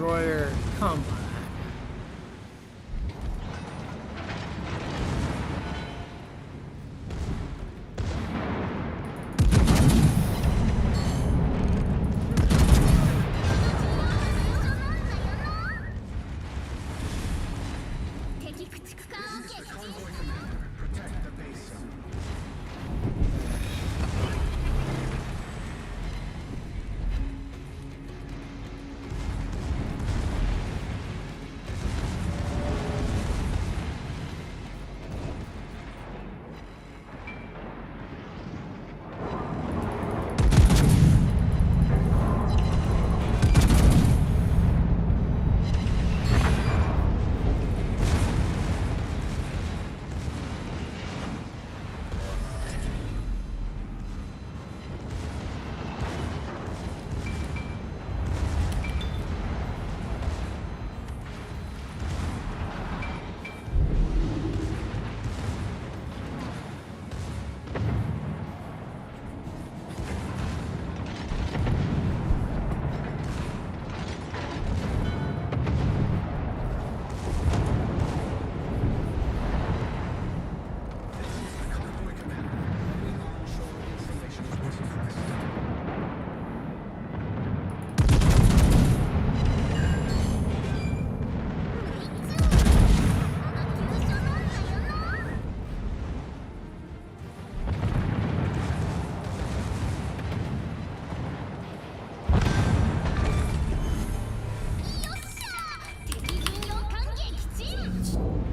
destroyer. Come on.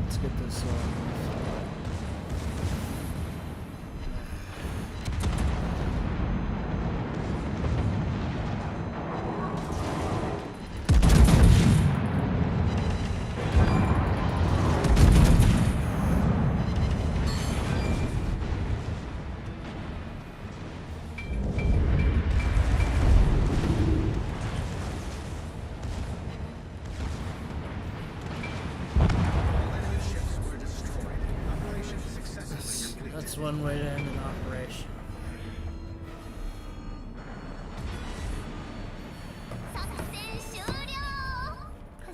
Let's get this That's one way to end an operation. 作戦終了。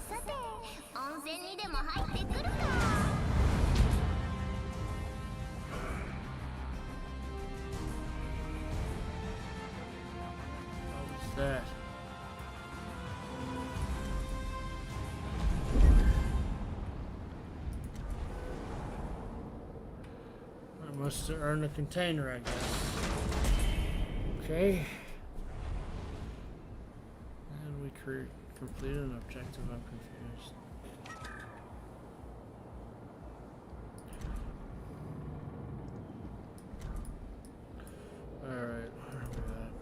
さて、温泉にでも入ってくるか。What's that? I must have earned a container, I guess. Okay. And we completed an objective. I'm confused. Alright, where are we at?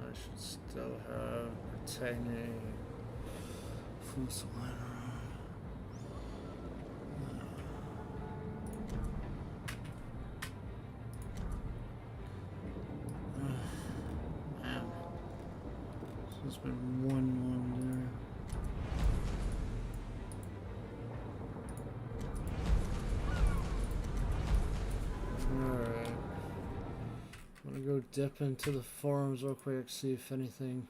I should still have pertaining full supply. Man, so it's been one there. Alright. I'm gonna go dip into the forums real quick, see if anything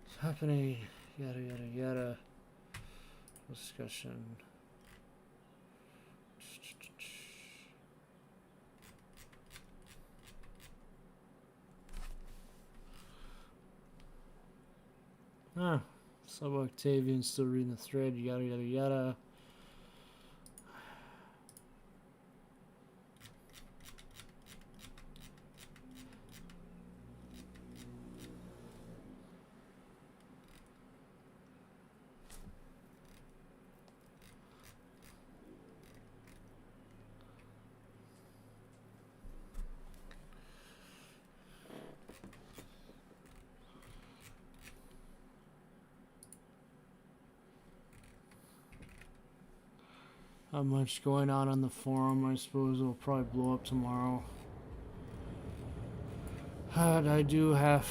is happening. Yada yada yada. Discussion. Ah, Sub Octavian still reading the thread. Yada yada yada. Not much going on the forum. I suppose it'll probably blow up tomorrow. But I do have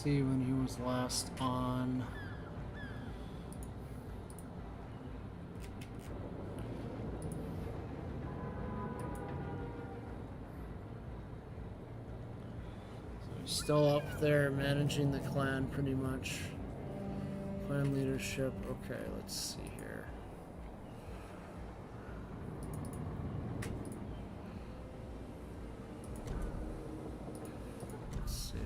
see when he was last on. So he's still up there managing the clan pretty much. Clan leadership. Okay, let's see here. Let's see.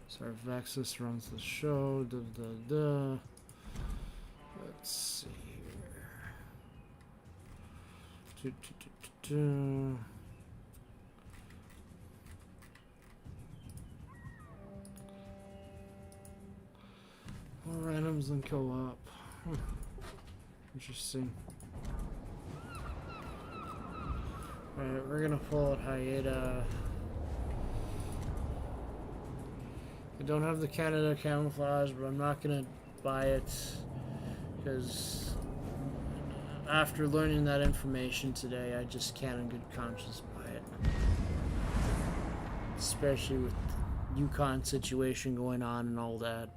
So Vexus runs the show. Let's see here. More randoms than co-op. Interesting. Alright, we're gonna pull out Hyeda. I don't have the Canada camouflage, but I'm not gonna buy it because after learning that information today, I just can't in good conscience buy it. Especially with the Yukon situation going on and all that.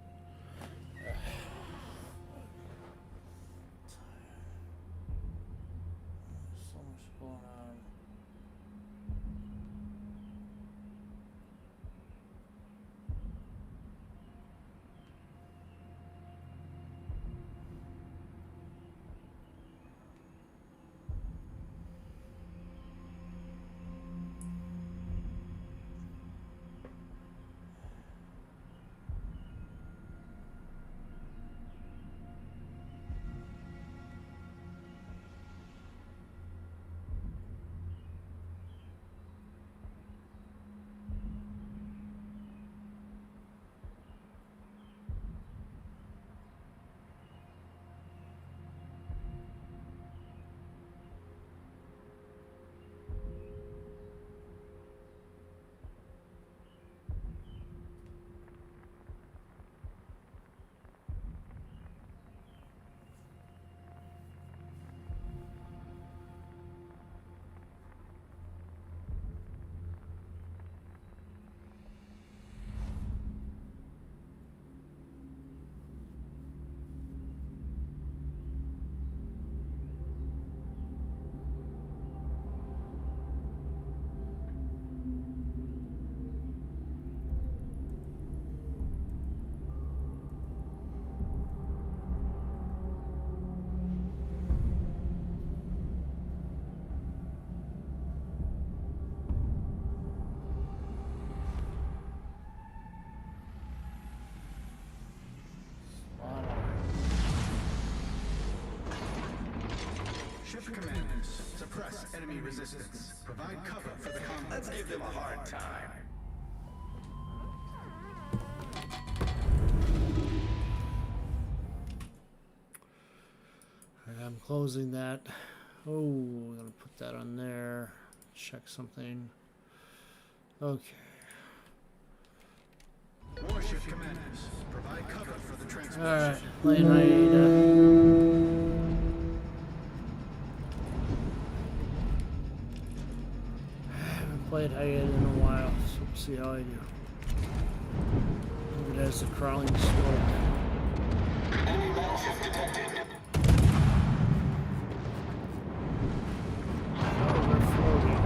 So much going on. Ship commanders, suppress enemy resistance. Provide cover for the combat. Let's give them a hard time. I'm closing that. Oh, I'm gonna put that on there. Check something. Okay. Warship commanders, provide cover for the transport. Alright, playing Hyeda. Haven't played Hyeda in a while, so we'll see how I do. It has the crawling smoke. Enemy battleship detected. Oh, they're floating.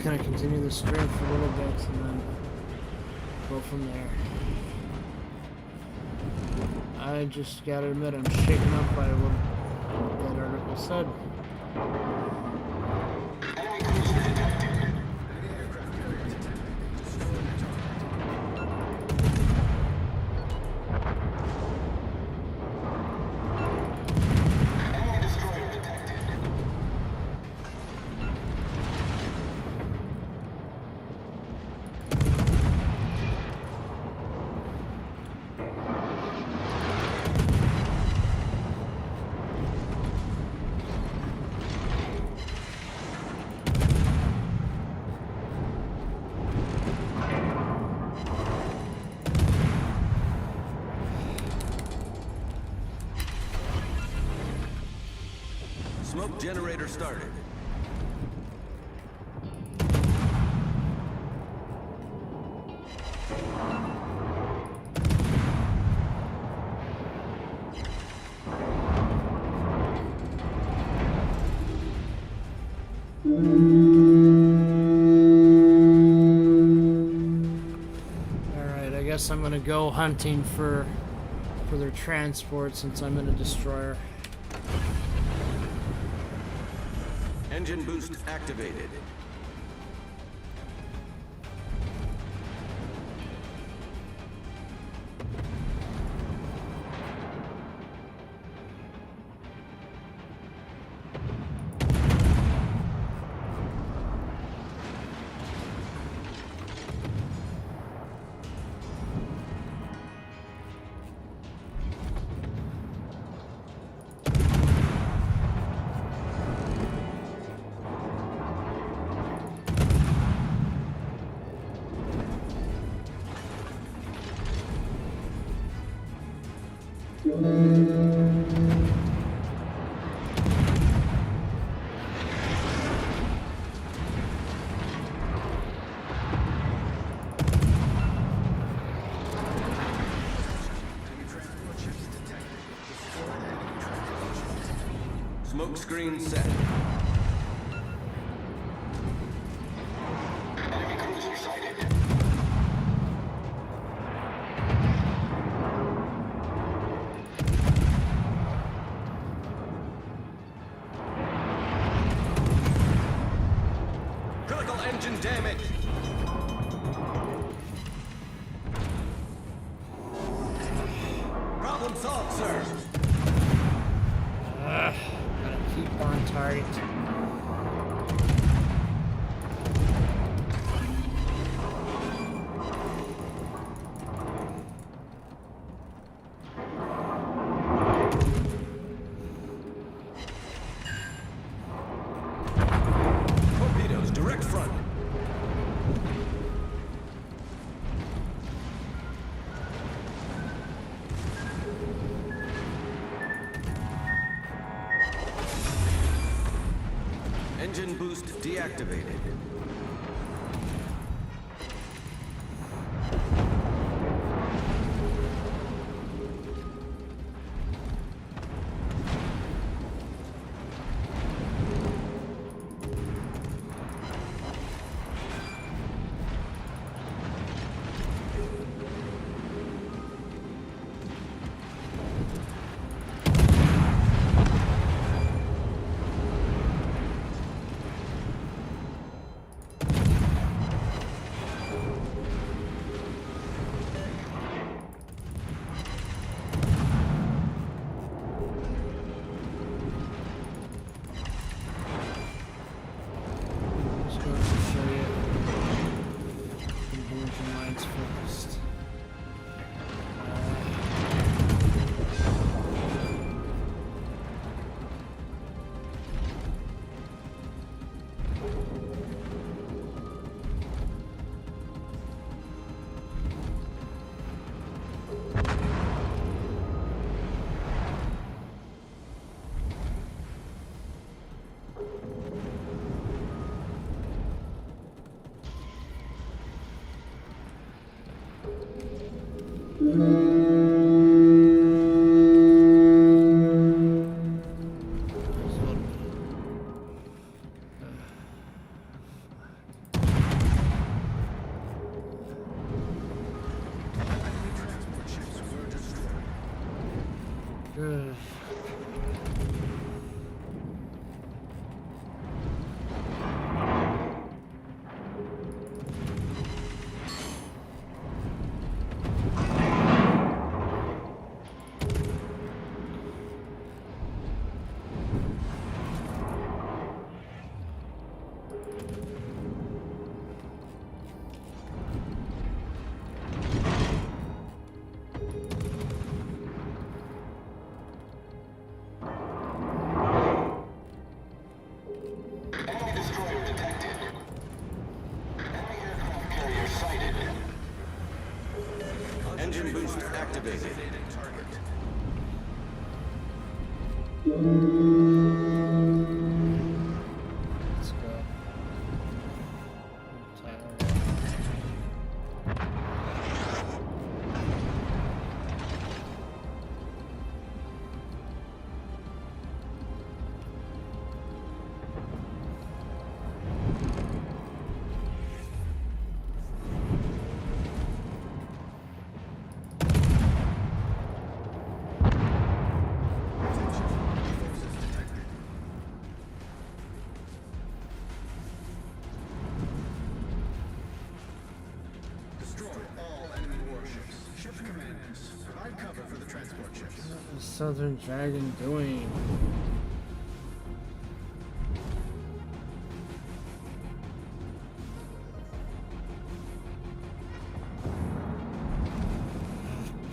Gonna continue the stream for a little bit and then go from there. I just gotta admit I'm shaken up by what that article said. Enemy cruiser detected. Enemy aircraft carrier detected. Destroy the target. Smoke generator started. Alright, I guess I'm gonna go hunting for their transport since I'm in a destroyer. Engine boost activated. Smoke screen set. Enemy cruiser sighted. Critical engine damage. Problem solved, sir. Gotta keep on target. Torpedoes, direct front. Engine boost deactivated. Just going to show you. Conversion lines focused. Enemy transport ships were destroyed. Ugh. Enemy destroyer detected. Enemy aircraft carrier sighted. Engine boost activated. Target. Southern Dragon doing?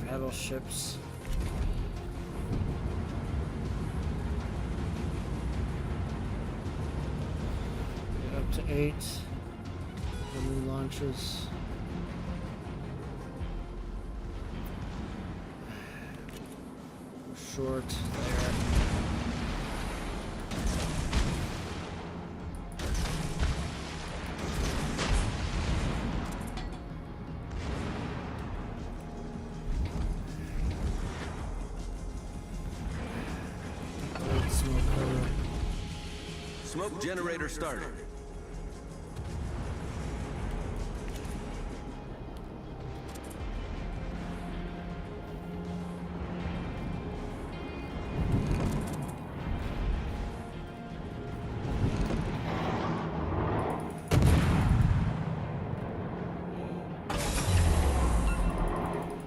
Battleships. Get up to 8. The new launches. Short there. Smoke generator started.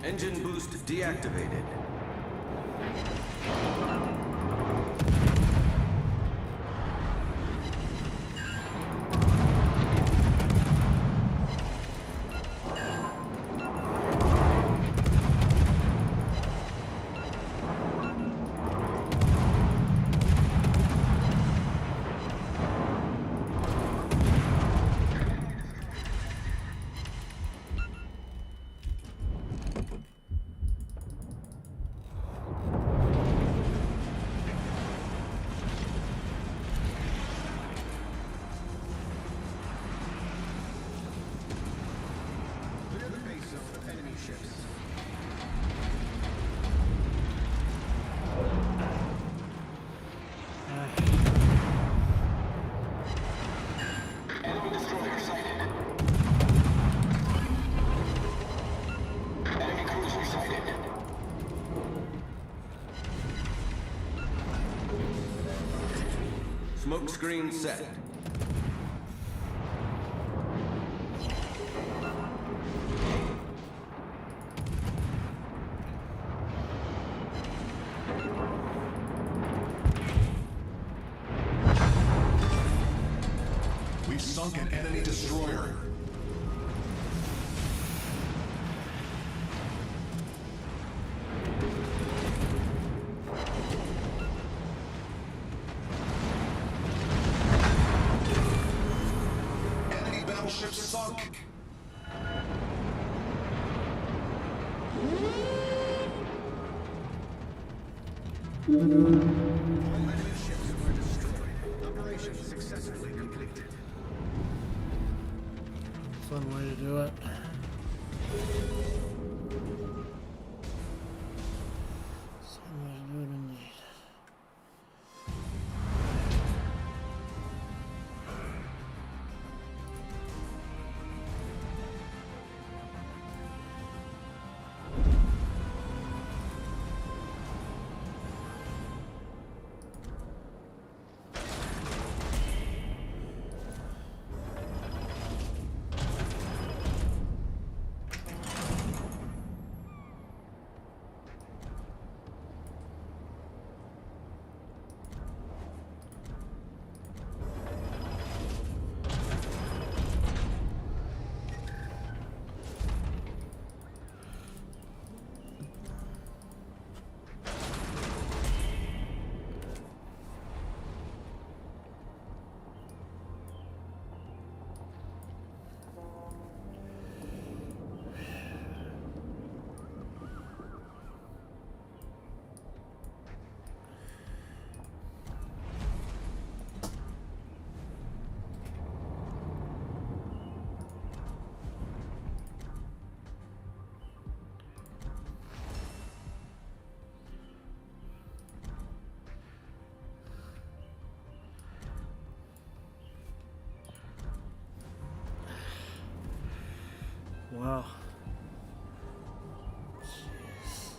Engine boost deactivated. Clear the base zone of enemy ships. Enemy destroyer sighted. Enemy cruiser sighted. Smoke screen set. We've sunk an enemy destroyer. Enemy battleship sunk. All enemy ships were destroyed. Operation successfully completed. Fun way to do it. Fun way to do it indeed. Wow. Jeez.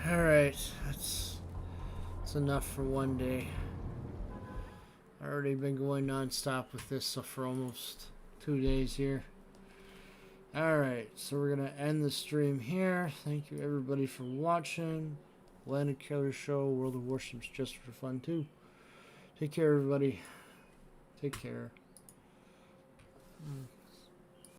All right, that's enough for one day. I've already been going non-stop with this for almost 2 days here. Alright, so we're going to end the stream here. Thank you everybody for watching. Landed Killer Show, World of Warships just for fun too. Take care everybody. Take care.